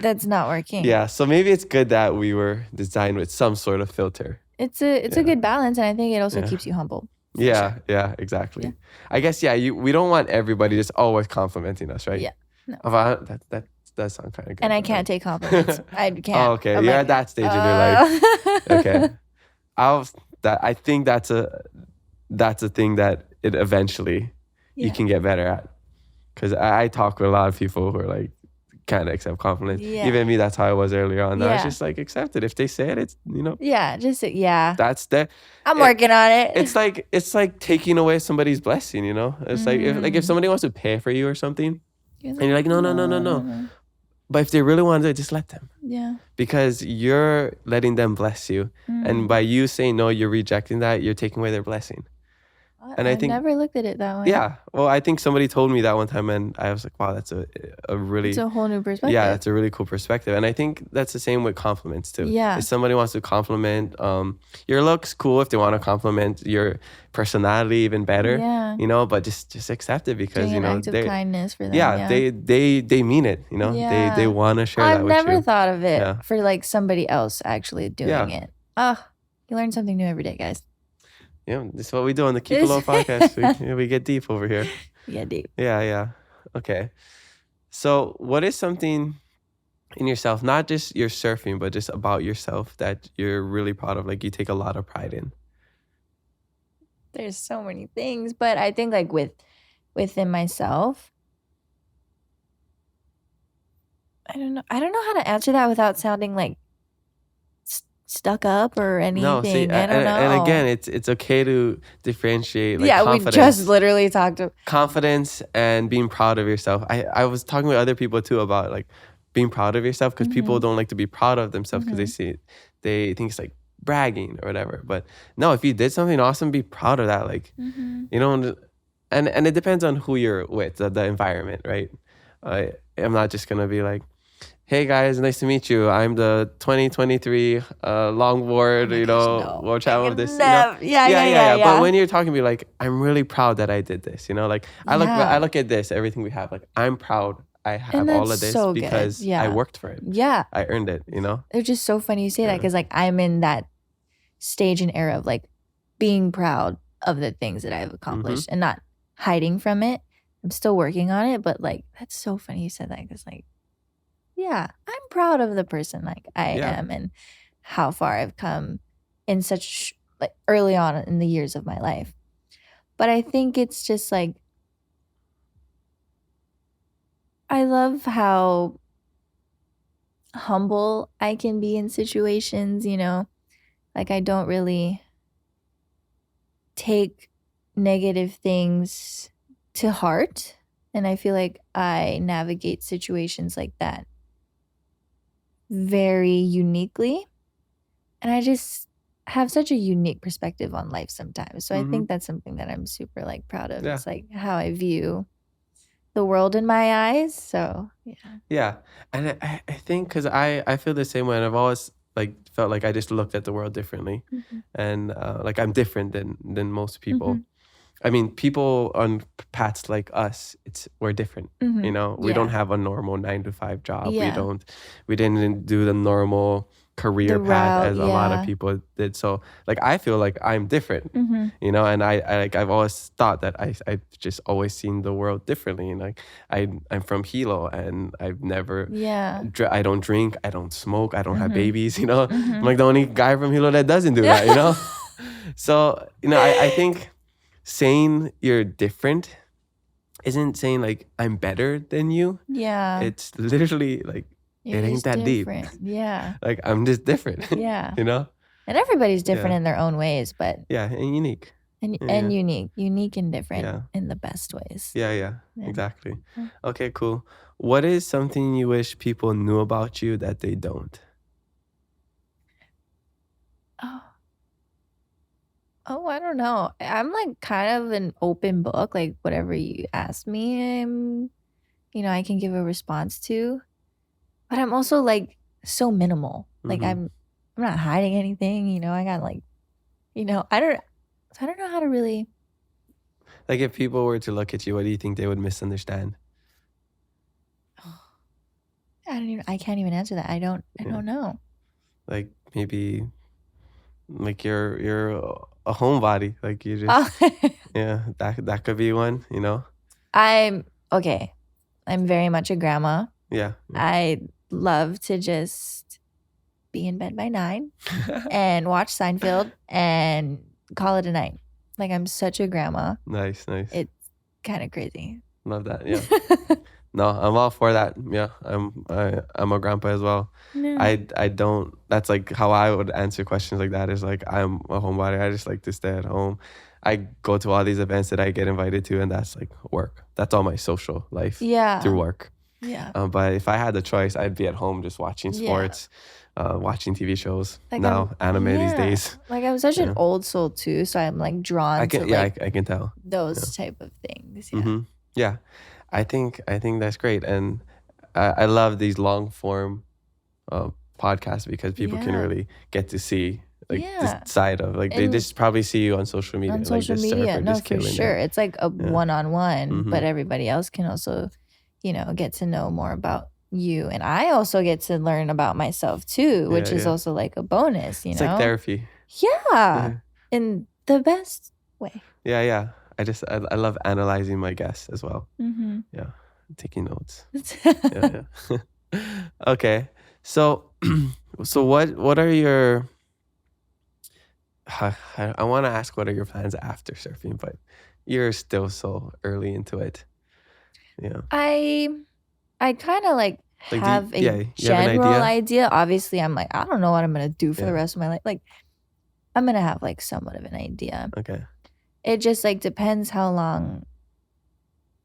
that's not working. Yeah. So maybe it's good that we were designed with some sort of filter. It's a Yeah. good balance, and I think it also Yeah. keeps you humble. for Yeah, sure. yeah, exactly. Yeah. I guess we don't want everybody just always complimenting us, right? Yeah, no. That does sound kind of good. And I but, can't like- take compliments. I can't. Oh, okay. I'm You're like, at that stage in your life. Okay. uh, I think that's a thing that it eventually you Yeah. can get better at. Because I talk with a lot of people who are like, can't accept compliments. Yeah. Even me, that's how I was earlier on. I was Yeah. just like, accept it. If they say it, it's, Yeah, that's the. I'm working on it. It's like taking away somebody's blessing, It's like if somebody wants to pay for you or something, and you're like, no. But if they really want to do it, just let them. Yeah. Because you're letting them bless you. And by you saying no, you're rejecting that, you're taking away their blessing. And I I've think- never looked at it that way. Yeah. Well, I think somebody told me that one time and I was like, wow, that's a really, It's a whole new perspective. yeah, that's a really cool perspective. And I think that's the same with compliments too. Yeah. If somebody wants to compliment your looks, cool. If they want to compliment your personality, even better. Yeah. But just accept it because, Doing an act of they, kindness for them. yeah, they mean it, Yeah. they want to share I've that with never you. thought of it Yeah. for like somebody else actually doing Yeah. it. Oh, you learn something new every day, guys. Yeah, this is what we do on the Keep It Low podcast. We get deep over here. Yeah, deep. Yeah. Okay. So what is something in yourself, not just your surfing, but just about yourself that you're really proud of, like you take a lot of pride in? There's so many things, but I think like within myself, I don't know how to answer that without sounding like stuck up or anything. No, see, I don't know. and again, it's okay to differentiate like yeah, confidence. we just literally talked to Confidence and being proud of yourself. I was talking with other people too about like being proud of yourself because people don't like to be proud of themselves because they think it's like bragging or whatever. But no, if you did something awesome, be proud of that. Like, and it depends on who you're with, the environment, right? I'm not just gonna be like, hey guys, nice to meet you. I'm the 2023 longboard, world champion of this. Yeah. But when you're talking, be like, I'm really proud that I did this. Like I look at this, everything we have. Like I'm proud I have And all that's of this so good. because Yeah. I worked for it. Yeah. I earned it. It's just so funny you say that Yeah. because like I'm in that stage and era of like being proud of the things that I've accomplished and not hiding from it. I'm still working on it, but like that's so funny you said that because like, yeah, I'm proud of the person like I am and how far I've come in such like early on in the years of my life. But I think it's just like I love how humble I can be in situations, like I don't really take negative things to heart. And I feel like I navigate situations like that very uniquely. And I just have such a unique perspective on life sometimes. So I think that's something that I'm super like proud of. Yeah. It's like how I view the world in my eyes. So Yeah. And I think because I feel the same way. And I've always like felt like I just looked at the world differently. And like I'm different than most people. I mean, people on paths like us, we're different. We don't have a normal 9-to-5 job. Yeah. We didn't do the normal career The path route, as a lot of yeah. people did. So like I feel like I'm different, Mm-hmm. and I've always thought that I just always seen the world differently. And like I'm from Hilo and I've never Yeah. I don't drink, I don't smoke, I don't have Mhm. babies, I'm Mhm. like the only guy from Hilo that doesn't do that, So, I think saying you're different isn't saying like I'm better than you. Yeah. It's literally like You're it ain't just that deep. different. Yeah. like I'm just different. Yeah. And And everybody's different Yeah. in their own ways, but yeah, and unique. and Yeah. unique and different Yeah. in the best ways. Yeah, Yeah. exactly. Yeah. Okay, cool. What is something you wish people knew about you that they don't? Oh. Oh, I don't know. I'm like kind of an open book. Like whatever you ask me, I can give a response to. But I'm also like so minimal. Like Mm-hmm. I'm not hiding anything. I got like, I don't know how to really. Like if people were to look at you, what do you think they would misunderstand? I can't even answer that. I don't Yeah. know. Like maybe like you're a homebody. Like you Oh, just yeah, that could be one, you know? I'm okay. I'm very much a grandma. Yeah. I love to just be in bed by 9 and watch Seinfeld and call it a night. Like I'm such a grandma. Nice. It's kind of crazy. Love that. Yeah. No, I'm all for that. Yeah, I'm a grandpa as well. No. I don't. That's like how I would answer questions like that. Is like I'm a homebody. I just like to stay at home. I go to all these events that I get invited to, and that's like work. That's all my social life Yeah. through work. Yeah. But if I had the choice, I'd be at home just watching Yeah. sports, watching TV shows. Like now anime these yeah. days. Like I'm such an Yeah. old soul too, so I'm like drawn to like I can tell. those type of things. Yeah. Mm-hmm. Yeah, I think that's great, and I love these long form podcasts because people can Yeah. really get to see like Yeah. this side of like they And just probably see you on social media, on like social this media. surfer No, just for killing sure. it. It's like a Yeah. one-on-one, Mhm. but everybody else can also, get to know more about you. And I also get to learn about myself too, which Yeah, is yeah. also like a bonus, It's like therapy. Yeah. In the best way. Yeah. I love analyzing my guests as well. Mm-hmm. Yeah, taking notes. Yeah. Okay, so what are your I want to ask what are your plans after surfing, but you're still so early into it. Yeah. I kind of like Like, have you a have an general idea? idea. Obviously, I'm like, I don't know what I'm going to do for Yeah. the rest of my life. Like, I'm going to have like somewhat of an idea. Okay. It just like depends how long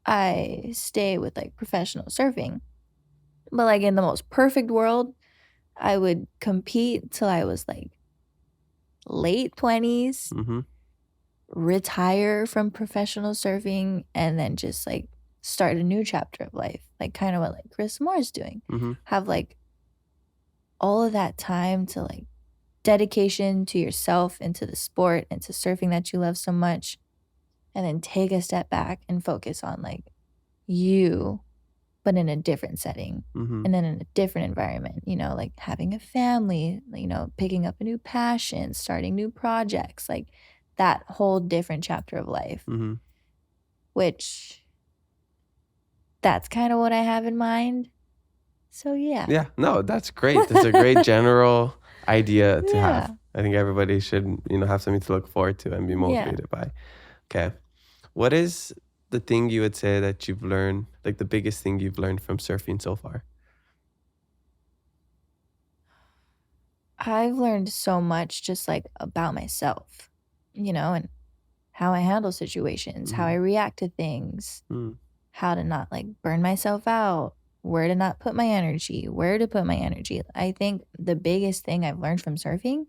I stay with like professional surfing. But like in the most perfect world, I would compete till I was like late 20s, Mm-hmm. retire from professional surfing, and then just like start a new chapter of life. Like kind of what like Chris Moore's doing. Mm-hmm. Have like all of that time to like dedication to yourself and to the sport and to surfing that you love so much. And then take a step back and focus on like you, but in a different setting Mm-hmm. and then in a different environment, like having a family, picking up a new passion, starting new projects, like that whole different chapter of life, Mm-hmm. which that's kind of what I have in mind. So yeah. Yeah. No, that's great. That's a great general idea to Yeah. have. I think everybody should, have something to look forward to and be motivated by. Okay. What is the thing you would say that you've learned, like the biggest thing you've learned from surfing so far? I've learned so much just like about myself, and how I handle situations, how I react to things, how to not like burn myself out, where to not put my energy, where to put my energy. I think the biggest thing I've learned from surfing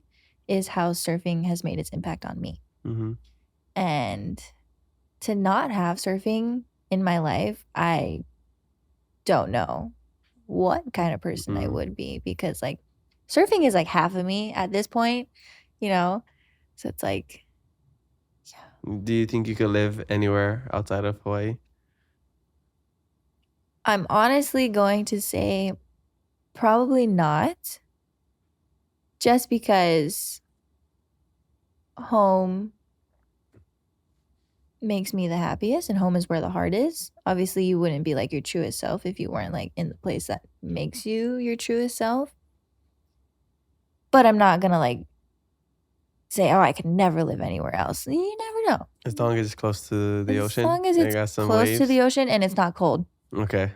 is how surfing has made its impact on me. Mm-hmm. And to not have surfing in my life, I don't know what kind of person I would be, because like surfing is like half of me at this point, so it's like, yeah. Do you think you could live anywhere outside of Hawaii? I'm honestly going to say probably not, just because home makes me the happiest and home is where the heart is. Obviously, you wouldn't be like your truest self if you weren't like in the place that makes you your truest self. But I'm not going to like say, oh, I could never live anywhere else. You never know. As long as it's close to the ocean? As long as and it's got some close waves? to the ocean and it's not cold. Okay.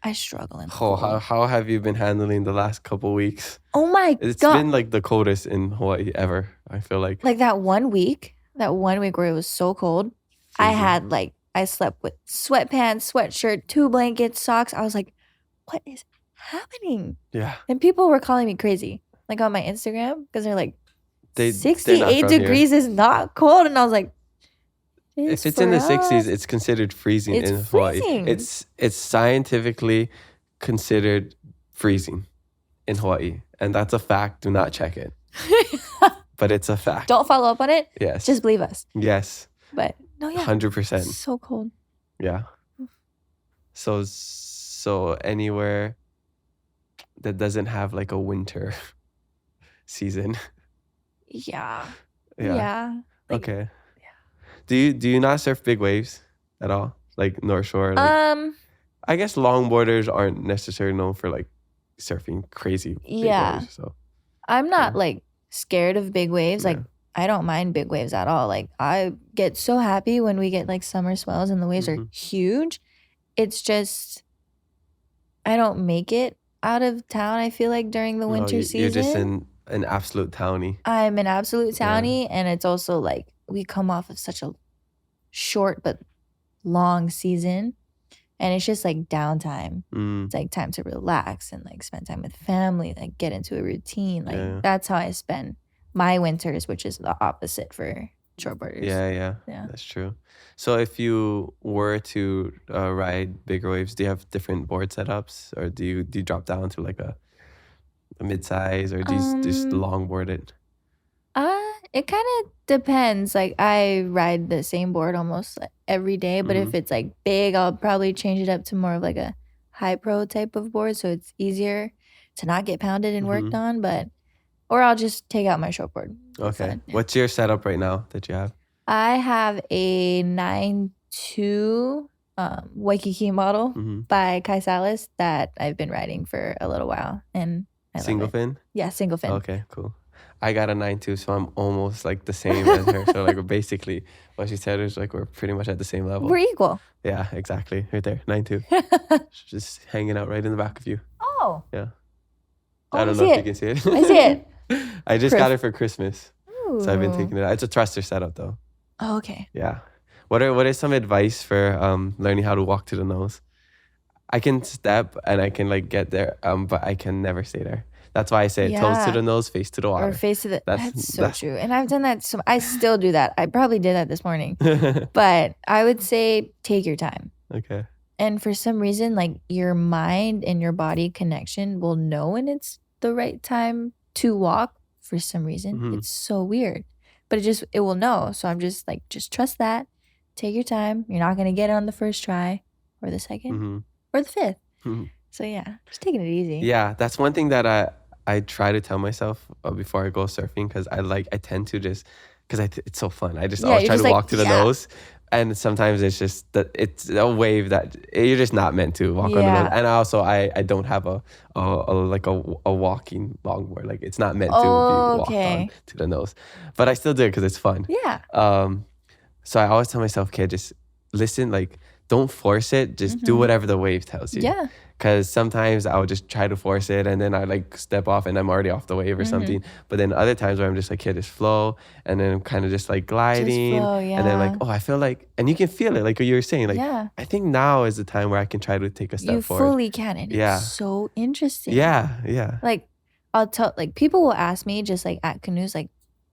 I struggle in the Oh, cold. how have you been handling the last couple weeks? Oh my God. It's been like the coldest in Hawaii ever, I feel like. Like that one week where it was so cold, I had like, I slept with sweatpants, sweatshirt, 2 blankets, socks. I was like, what is happening? Yeah. And people were calling me crazy, like on my Instagram, because they're like, they're not 68 from here. degrees is not cold. And I was like, If it's in the 60s, us. it's considered freezing It's in Hawaii. freezing. It's scientifically considered freezing in Hawaii. And that's a fact. Do not check it. But it's a fact. Don't follow up on it. Yes. Just believe us. Yes. But no, yeah. 100%. It's so cold. Yeah. So anywhere that doesn't have like a winter season. Yeah. Yeah. Yeah. Like, Okay. Yeah. Do you not surf big waves at all? Like North Shore? Like, I guess longboarders aren't necessarily known for like surfing crazy big waves. So I'm not like scared of big waves. Like Yeah. I don't mind big waves at all. Like I get so happy when we get like summer swells and the waves are huge. It's just I don't make it out of town, I feel like, during the winter season. You're just an absolute townie. I'm an absolute townie, and it's also like we come off of such a short but long season, and it's just like downtime. It's like time to relax and like spend time with family, like get into a routine. Like that's how I spend my winters, which is the opposite for shortboarders. Yeah, that's true. So if you were to ride bigger waves, do you have different board setups, or do you drop down to like a mid-size, or do you just longboard it? It kind of depends. Like I ride the same board almost every day, but if it's like big, I'll probably change it up to more of like a high pro type of board, so it's easier to not get pounded and worked on. Or I'll just take out my shortboard. Okay. What's your setup right now that you have? I have a 9.2 Waikiki model by Kai Salas that I've been riding for a little while, and I Single love it. fin? Yeah, single fin. Okay, cool. I got a 9.2, so I'm almost like the same as her. So like basically what she said is like we're pretty much at the same level. We're equal. Yeah, exactly. Right there, 9.2. Just hanging out right in the back of you. Oh. Yeah. Oh, I don't know if you can see it. I see it. I just got it for Christmas. Ooh. So I've been taking it out. It's a thruster setup though. Oh, okay. Yeah. What is some advice for learning how to walk to the nose? I can step and I can like get there, but I can never stay there. That's why I say toes to the nose, face to the water. Or face to the... That's so true. And I've done that. So I still do that. I probably did that this morning. But I would say take your time. Okay. And for some reason, like your mind and your body connection will know when it's the right time to walk. For some reason, it's so weird. But it will know. So I'm just like, just trust that. Take your time. You're not going to get it on the first try or the second or the fifth. So yeah, just taking it easy. Yeah, that's one thing that I try to tell myself before I go surfing, because I tend to just, because it's so fun. I just always try to walk to the nose. And sometimes it's just that it's a wave that you're just not meant to walk on the nose. And also I don't have a walking longboard. Like it's not meant to be walked on to the nose. But I still do it because it's fun. Yeah. So I always tell myself, okay, just listen, like don't force it. Just do whatever the wave tells you. Yeah. Because sometimes I would just try to force it and then I like step off and I'm already off the wave or something. But then other times where I'm just like, okay, just flow. And then I'm kind of just like gliding. Just flow, And then like, oh, I feel like, and you can feel it like what you were saying. Like, I think now is the time where I can try to take a step forward. You fully can. And it's so interesting. Yeah. Like I'll tell, like people will ask me just like at canoes, like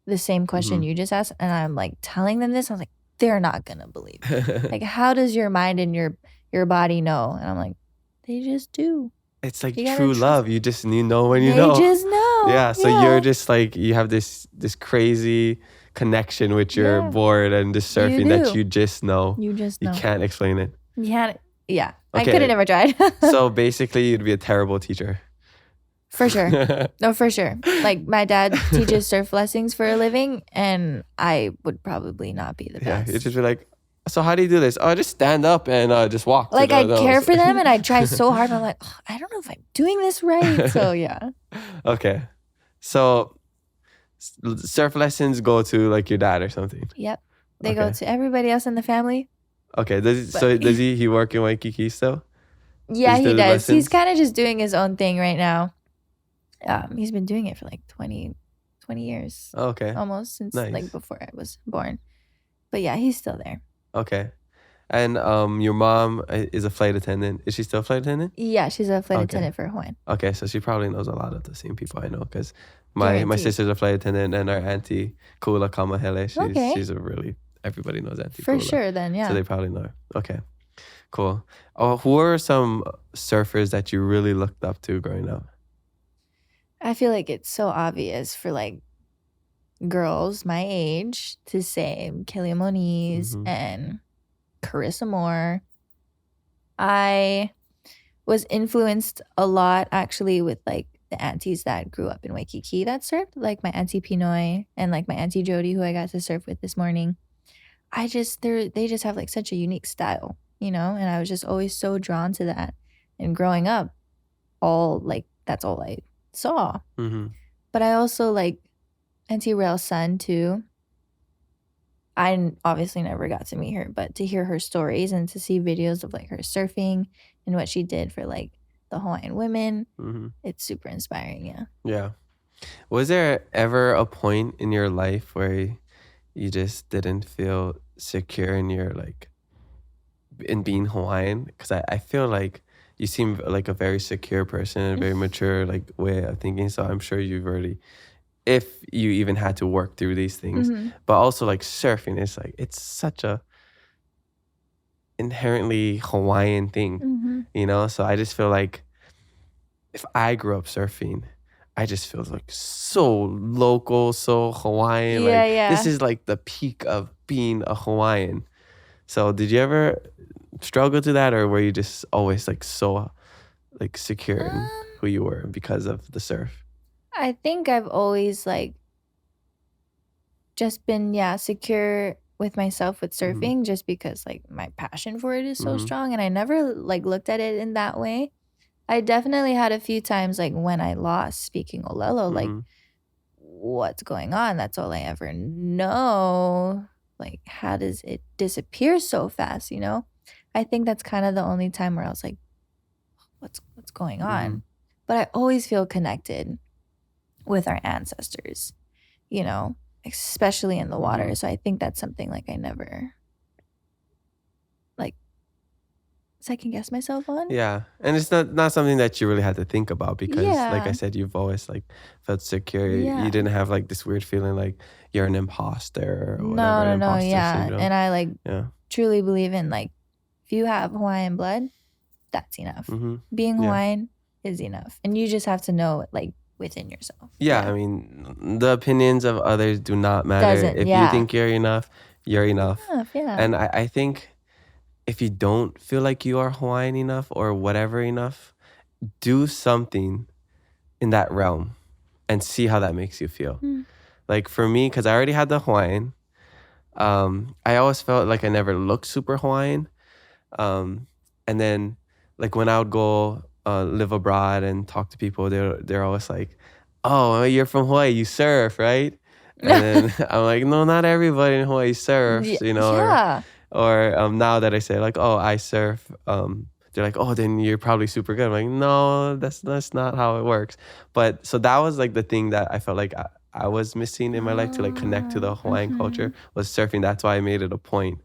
the same question you just asked. And I'm like telling them this. I was like, they're not going to believe it. Like, how does your mind and your body know? And I'm like, they just do. It's like true love. You know when you know. They just know. Yeah. So you're just like, you have this crazy connection with your board and this surfing that you just know. You just know. You can't explain it. Yeah. Okay. I could have never tried. So basically you'd be a terrible teacher. For sure. No, for sure. Like my dad teaches surf lessons for a living and I would probably not be the best. Yeah. You'd just be like, so how do you do this? Oh, just stand up and just walk. Like I care for them and I try so hard. I'm like, oh, I don't know if I'm doing this right. So yeah. Okay. So surf lessons go to like your dad or something. Yep. They go to everybody else in the family. Okay. Does he work in Waikiki still? Yeah, he does. Lessons? He's kind of just doing his own thing right now. He's been doing it for like 20 years. Okay. Almost since like before I was born. But yeah, he's still there. Okay. And your mom is a flight attendant. Is she still a flight attendant? Yeah, she's a flight Okay. attendant for Hawaiian. Okay, so she probably knows a lot of the same people I know because my Guaranteed. sister's a flight attendant and our auntie Kula Kamahele, Okay. she's a really, everybody knows Auntie For Kula. sure, then, yeah. So they probably know her. Okay, cool. Oh, who are some surfers that you really looked up to growing up? I feel like it's so obvious for like girls my age to say Kelly Moniz Mhm. and Carissa Moore. I was influenced a lot actually with like the aunties that grew up in Waikiki that surfed, like my auntie Pinoy and like my auntie Jody, who I got to surf with this morning. They just have like such a unique style, you know, and I was just always so drawn to that. And growing up, that's all I saw. Mm-hmm. But I also like Auntie Rail's son too. I obviously never got to meet her, but to hear her stories and to see videos of like her surfing and what she did for like the Hawaiian women, Mm-hmm. it's super inspiring. Yeah. Yeah. Was there ever a point in your life where you just didn't feel secure in your like in being Hawaiian? Because I feel like you seem like a very secure person and a very mature like way of thinking. So I'm sure you've already, if you even had to work through these things, Mhm. but also like surfing is like it's such a inherently Hawaiian thing, Mhm. you know. So I just feel like if I grew up surfing, I just feel like so local, so Hawaiian. Yeah, like yeah. this is like the peak of being a Hawaiian. So did you ever struggle to that, or were you just always like so like secure in who you were because of the surf? I think I've always like just been secure with myself with Mhm. surfing just because like my passion for it is so Mhm. strong and I never like looked at it in that way. I definitely had a few times like when I lost speaking Olelo, like Mhm. what's going on? That's all I ever know. Like how does it disappear so fast, you know? I think that's kind of the only time where I was like, what's going on? Mhm. But I always feel connected with our ancestors, you know, especially in the water. Mhm. So I think that's something like I never like second guess myself on. Yeah, and it's not something that you really had to think about because, like I Yeah. said, you've always like felt secure. Yeah. You didn't have like this weird feeling like you're an imposter or No, whatever, no, imposter yeah. syndrome. And I like Yeah. truly believe in like if you have Hawaiian blood, that's enough. Mm-hmm. Being Yeah. Hawaiian is enough. And you just have to know it like within yourself. Yeah, I mean, the opinions of others do not matter. Doesn't, If you yeah. think you're enough, you're enough. Yeah. And I think if you don't feel like you are Hawaiian enough or whatever enough, do something in that realm and see how that makes you feel. Mm. Like for me, because I already had the Hawaiian, I always felt like I never looked super Hawaiian. And then like when I would go live abroad and talk to people, they're always like, oh, you're from Hawaii, you surf, right? And then I'm like, no, not everybody in Hawaii surfs, you know. Yeah. Or now that I say like, oh, I surf, they're like, oh, then you're probably super good. I'm like, no, that's not how it works. But so that was like the thing that I felt like I was missing in my life to like connect to the Hawaiian culture was surfing. That's why I made it a point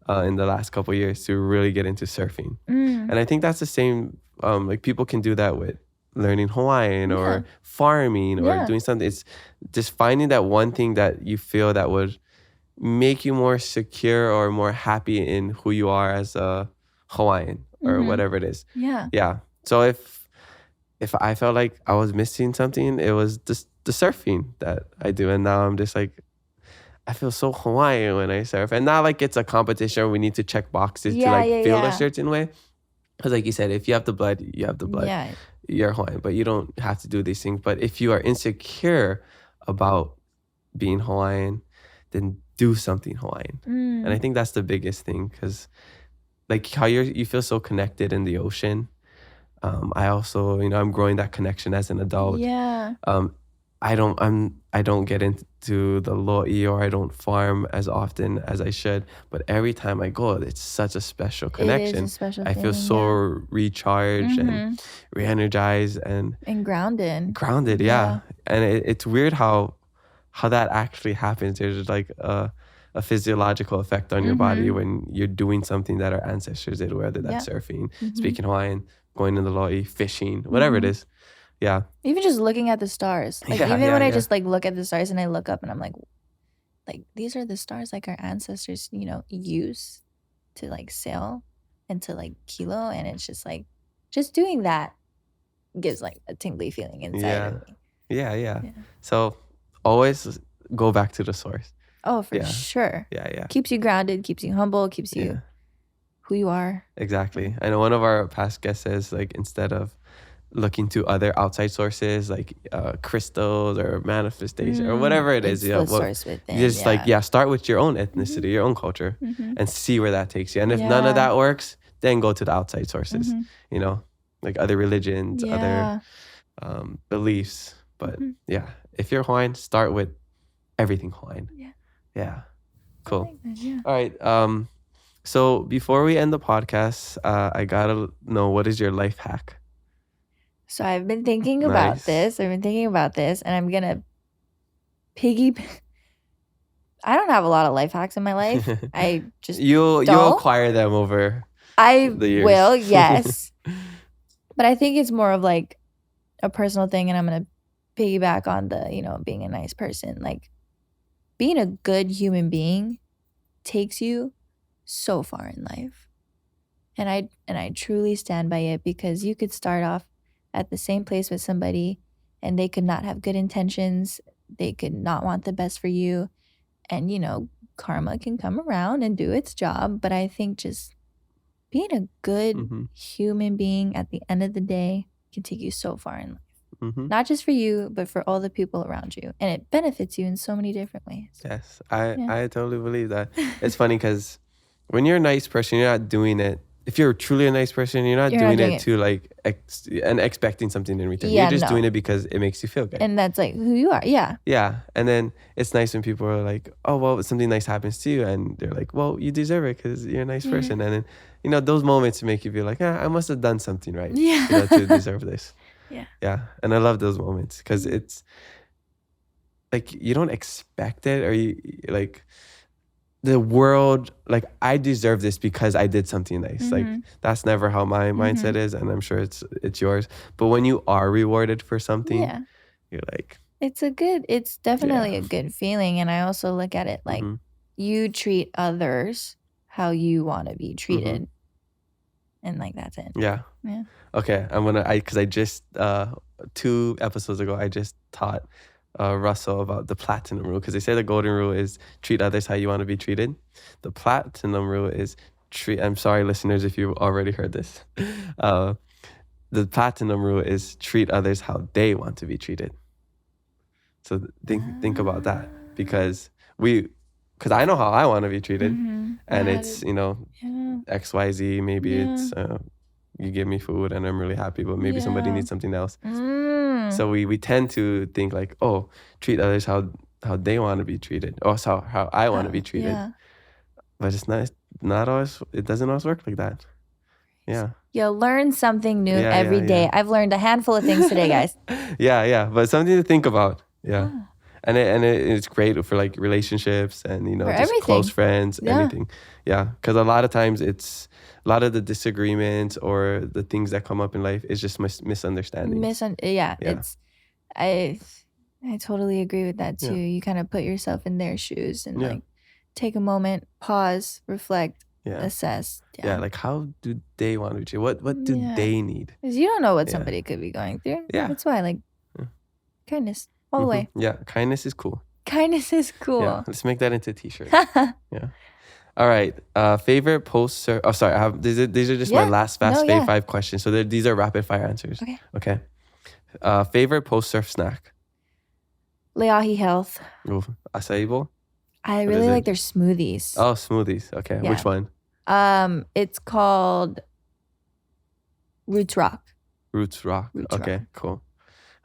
in the last couple of years to really get into surfing. And I think that's the same, like people can do that with learning Hawaiian or farming or doing something. It's just finding that one thing that you feel that would make you more secure or more happy in who you are as a Hawaiian or whatever it is. Yeah. So if I felt like I was missing something, it was just the surfing that I do. And now I'm just like, I feel so Hawaiian when I surf. And not like it's a competition where we need to check boxes to like feel a certain way. Because like you said, if you have the blood, you have the blood. Yeah. You're Hawaiian, but you don't have to do these things. But if you are insecure about being Hawaiian, then do something Hawaiian. And I think that's the biggest thing because like how you feel so connected in the ocean. I also, I'm growing that connection as an adult. Yeah. I don't get into the lo'i or I don't farm as often as I should. But every time I go, it's such a special connection. It is a special I feel feeling, so recharged and re-energized and grounded. Grounded, yeah. And it's weird how that actually happens. There's like a physiological effect on your body Mhm. when you're doing something that our ancestors did, whether that's surfing, Mhm. speaking Hawaiian, going to the lo'i, fishing, whatever it is. Yeah. Even just looking at the stars. Like, Yeah, even when I yeah. just, like, look at the stars and I look up and I'm like, these are the stars, like, our ancestors, you know, use to, like, sail and to, like, kilo. And it's just, like, just doing that gives, like, a tingly feeling inside of me. Yeah. So always go back to the source. Oh, for sure. Yeah. Keeps you grounded, keeps you humble, keeps you Yeah. who you are. Exactly. I know one of our past guests says, like, instead of looking to other outside sources like crystals or manifestation or whatever it is, It's the source within. you just start with your own ethnicity, your own culture, and see where that takes you. And if none of that works, then go to the outside sources, you know, like other religions, other beliefs. But if you're Hawaiian, start with everything Hawaiian. Yeah. Cool. I like that, All right. So before we end the podcast, I gotta know, what is your life hack? So I've been thinking about this. And I'm going to I don't have a lot of life hacks in my life. I just You'll acquire them over the years. Will, yes. But I think it's more of like a personal thing, and I'm going to piggyback on the, you know, being a nice person. Like, being a good human being takes you so far in life. And I truly stand by it, because you could start off at the same place with somebody and they could not have good intentions. They could not want the best for you. And, you know, karma can come around and do its job. But I think just being a good human being at the end of the day can take you so far in life. Not just for you, but for all the people around you. And it benefits you in so many different ways. Yes, I totally believe that. It's funny because when you're a nice person, you're not doing it. If you're truly a nice person, you're not doing it to like and expecting something in return. You're just doing it because it makes you feel good. And that's like who you are. Yeah. Yeah. And then it's nice when people are like, oh, well, something nice happens to you. And they're like, well, you deserve it because you're a nice person. And then, you know, those moments make you feel like, I must have done something right to deserve this. Yeah. And I love those moments because it's like, you don't expect it, or you like the world, like, I deserve this because I did something nice. Like, that's never how my mindset is, and I'm sure it's yours. But when you are rewarded for something, you're like, it's definitely a good feeling. And I also look at it like you treat others how you want to be treated. And like, that's it. Yeah. Okay, because I just 2 episodes ago I just taught Russell about the platinum rule, because they say the golden rule is treat others how you want to be treated. The platinum rule is I'm sorry, listeners, if you've already heard this. The platinum rule is treat others how they want to be treated. So think about that, because I know how I want to be treated, and it's, you know, XYZ. Maybe it's you give me food and I'm really happy, but maybe somebody needs something else. So we tend to think like, oh, treat others how they want to be treated, or how I want to be treated. But it's not always. It doesn't always work like that. Yeah. You'll learn something new every day. I've learned a handful of things today, guys. Yeah. But something to think about. Yeah. And it's great for like relationships and, you know, for just everything. Close friends, anything. Yeah. Because a lot of times a lot of the disagreements or the things that come up in life is just misunderstandings. I totally agree with that too. You kind of put yourself in their shoes and like take a moment, pause, reflect, assess. Like, how do they want to treat? What do they need? Because you don't know what somebody could be going through. That's why, like, kindness all the way. Yeah, kindness is cool. Kindness is cool. Yeah, let's make that into a t-shirt. Yeah. All right. Favorite post surf. Oh, sorry. These are just my last fast 5 questions. So these are rapid fire answers. Okay. Favorite post surf snack. Leahi Health. Ooh, acai bowl. I really like their smoothies. Oh, smoothies. Okay. Yeah. Which one? It's called Roots Rock. Roots Rock. Okay, cool.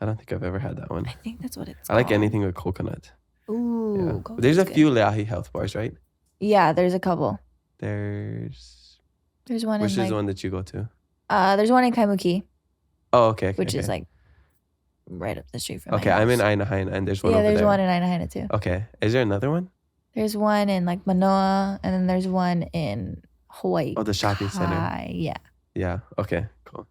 I don't think I've ever had that one. I think that's what it's called. I like anything with coconut. Ooh. Yeah. There's a few Leahi Health bars, right? Yeah, there's a couple. There's one. Which is the one that you go to? There's one in Kaimuki. Oh, okay. Which is like right up the street from my house. I'm in Ainahaina, and there's one over there. Yeah, there's one in Ainahaina too. Okay. Is there another one? There's one in like Manoa, and then there's one in Hawaii. Oh, the shopping center. Yeah. Yeah. Okay. Cool.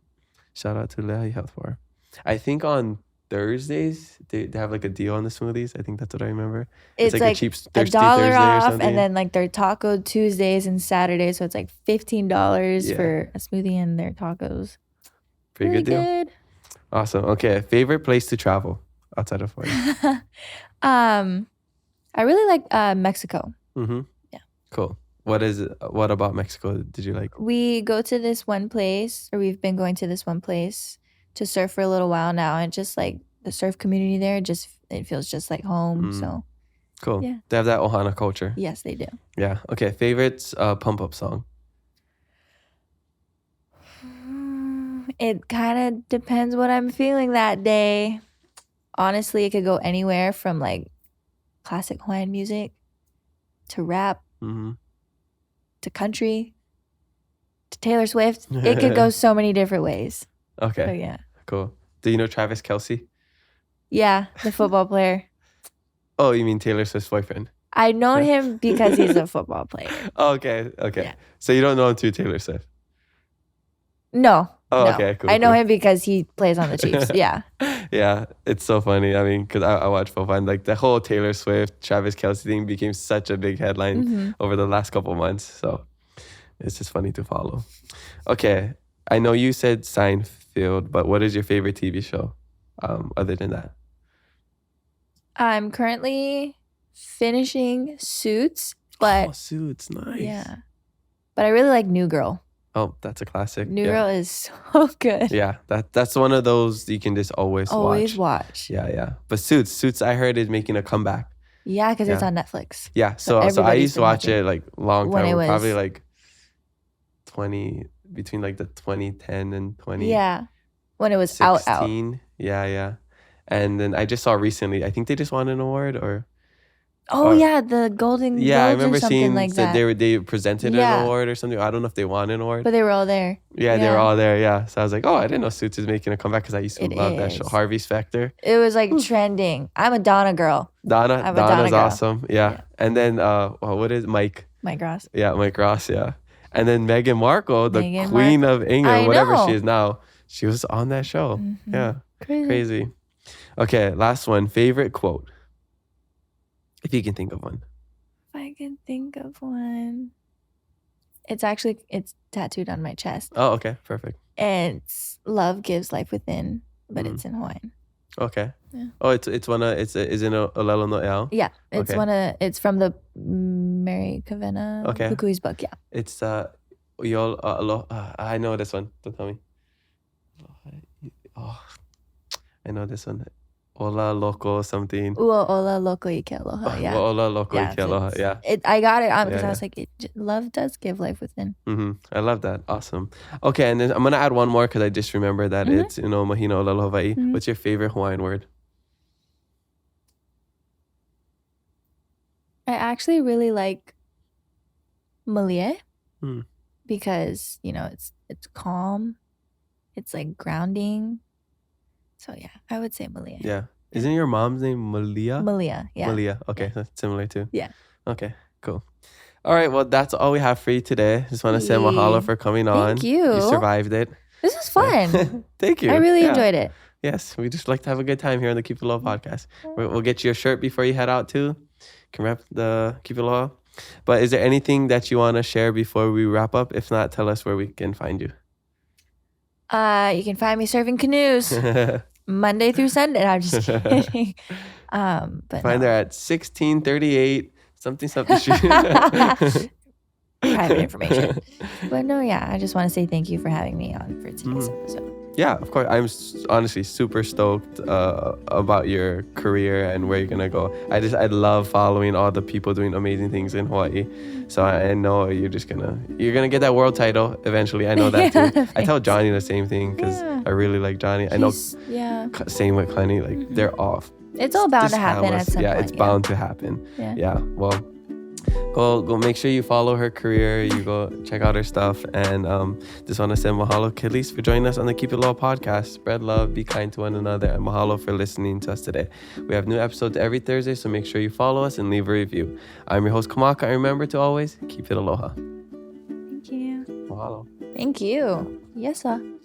Shout out to Leahi Health Bar. I think on Thursdays they have like a deal on the smoothies. I think that's what I remember. It's like like a cheap $1 Thirsty Thursday or off, something. and then like their Taco Tuesdays and Saturdays, so it's like $15 Yeah. for a smoothie and their tacos. Pretty Really good deal. good. Awesome. Okay. Favorite place to travel outside of Hawaii? I really like Mexico. Mm-hmm. Yeah. Cool. What about Mexico did you like? We go to this one place, or we've been going to this one place to surf for a little while now, and just like the surf community there, it feels just like home. So Cool. Yeah. They have that Ohana culture. yes, they do. Yeah. Okay. Favorite pump up song? It kind of depends what I'm feeling that day. Honestly, it could go anywhere from like classic Hawaiian music to rap Mm-hmm. to country to Taylor Swift. It could go so many different ways. Okay. So yeah. Cool. Do you know Travis Kelce? Yeah, the football player. Oh, you mean Taylor Swift's boyfriend? I've known him because he's a football player. Okay. Yeah. So you don't know him through Taylor Swift? No. Oh, no. okay. Cool. I know cool. him because he plays on the Chiefs. Yeah. Yeah, it's so funny. I mean, because I watch football, and like the whole Taylor Swift, Travis Kelce thing became such a big headline Mhm. over the last couple months. So it's just funny to follow. Okay, I know you said Seinfeld, but what is your favorite TV show other than that? I'm currently finishing Suits, but Oh, Suits, nice. yeah. But I really like New Girl. Oh, that's a classic. New yeah. Girl is so good. Yeah, that's one of those you can just always Always watch. watch. Yeah. But Suits, I heard is making a comeback. Yeah, because it's Yeah. on Netflix. Yeah, so I everybody's used to been watch watching it like long when time, it was- probably like 20 between like the 2010 and 2016. Yeah. When it was out. Yeah. And then I just saw recently, I think they just won an award or Oh Or- yeah, the Golden yeah, I Globes remember or something seeing like that that. they presented Yeah. an award or something. I don't know if they won an award. But they were all there. Yeah, they were yeah. all there. Yeah, so I was like, oh, I didn't know Suits is making a comeback because I used to It love that show. is. Harvey Specter. It was like trending. I'm a Donna girl. I'm a Donna Donna's girl. awesome. Yeah. Yeah. And then what is Mike? Mike Ross. Yeah, Mike Ross. Yeah. And then Meghan Markle, the Meghan Queen of England, I whatever know. she is now, she was on that show. Mhm. Yeah, Crazy. crazy. Okay, last one. Favorite quote, if you can think of one. If I can think of one. It's tattooed on my chest. Oh, okay, perfect. And it's love gives life within, but Mhm. it's in Hawaiian. Okay. Yeah. Oh, it's one of is in Olelo no Eau. Yeah. It's Okay. it's from the Mary Kavena Okay. Hukui's book. Yeah. It's I know this one. Don't tell me. Oh, I know this one. Ola Loco something. Ua ola loko ike aloha. Yeah. Ola Loco Yeah, Ike Aloha. it's- Yeah. I got it on because Yeah, I was like, love does give life within. I love that. Awesome. Okay, and then I'm gonna add one more because I just remember that Mhm. it's Mahina Olelo Hawaii. Mhm. What's your favorite Hawaiian word? I actually really like malie Hmm. because it's calm, it's like grounding. So yeah, I would say malie. Yeah. Isn't your mom's name Malia? Malia, yeah. Malia. Okay, that's similar too. Yeah. Okay, cool. All right, well, that's all we have for you today. Just want to say mahalo for coming on. Thank you. You survived it. This was fun. Thank you. I really Yeah. enjoyed it. Yes, we just like to have a good time here on the Keep It Low podcast. We'll get you a shirt before you head out too. You can rep the Keep It Low. But is there anything that you want to share before we wrap up? If not, tell us where we can find you. You can find me surfing canoes Monday through Sunday. No, I'm just kidding. But Find no. her at 1638 something street. Private information. But no, yeah, I just want to say thank you for having me on for today's episode. Yeah, of course. I'm honestly super stoked about your career and where you're gonna go. I love following all the people doing amazing things in Hawaii. So I know you're gonna get that world title eventually. I know that too. I tell Thanks. Johnny the same thing because Yeah. I really like Johnny. I know Yeah, same with Clenny. Like they're off. it's all bound Just to happen how at much- some yeah, point. it's bound to happen. Yeah. Yeah. Well, go make sure you follow her career. You go check out her stuff. And just want to say mahalo, Kelis, for joining us on the Keep It Low podcast. Spread love, be kind to one another, and mahalo for listening to us today. We have new episodes every Thursday, so make sure you follow us and leave a review. I'm your host, Kamaka, and remember to always keep it aloha. Thank you. Mahalo. Thank you. Yes, sir.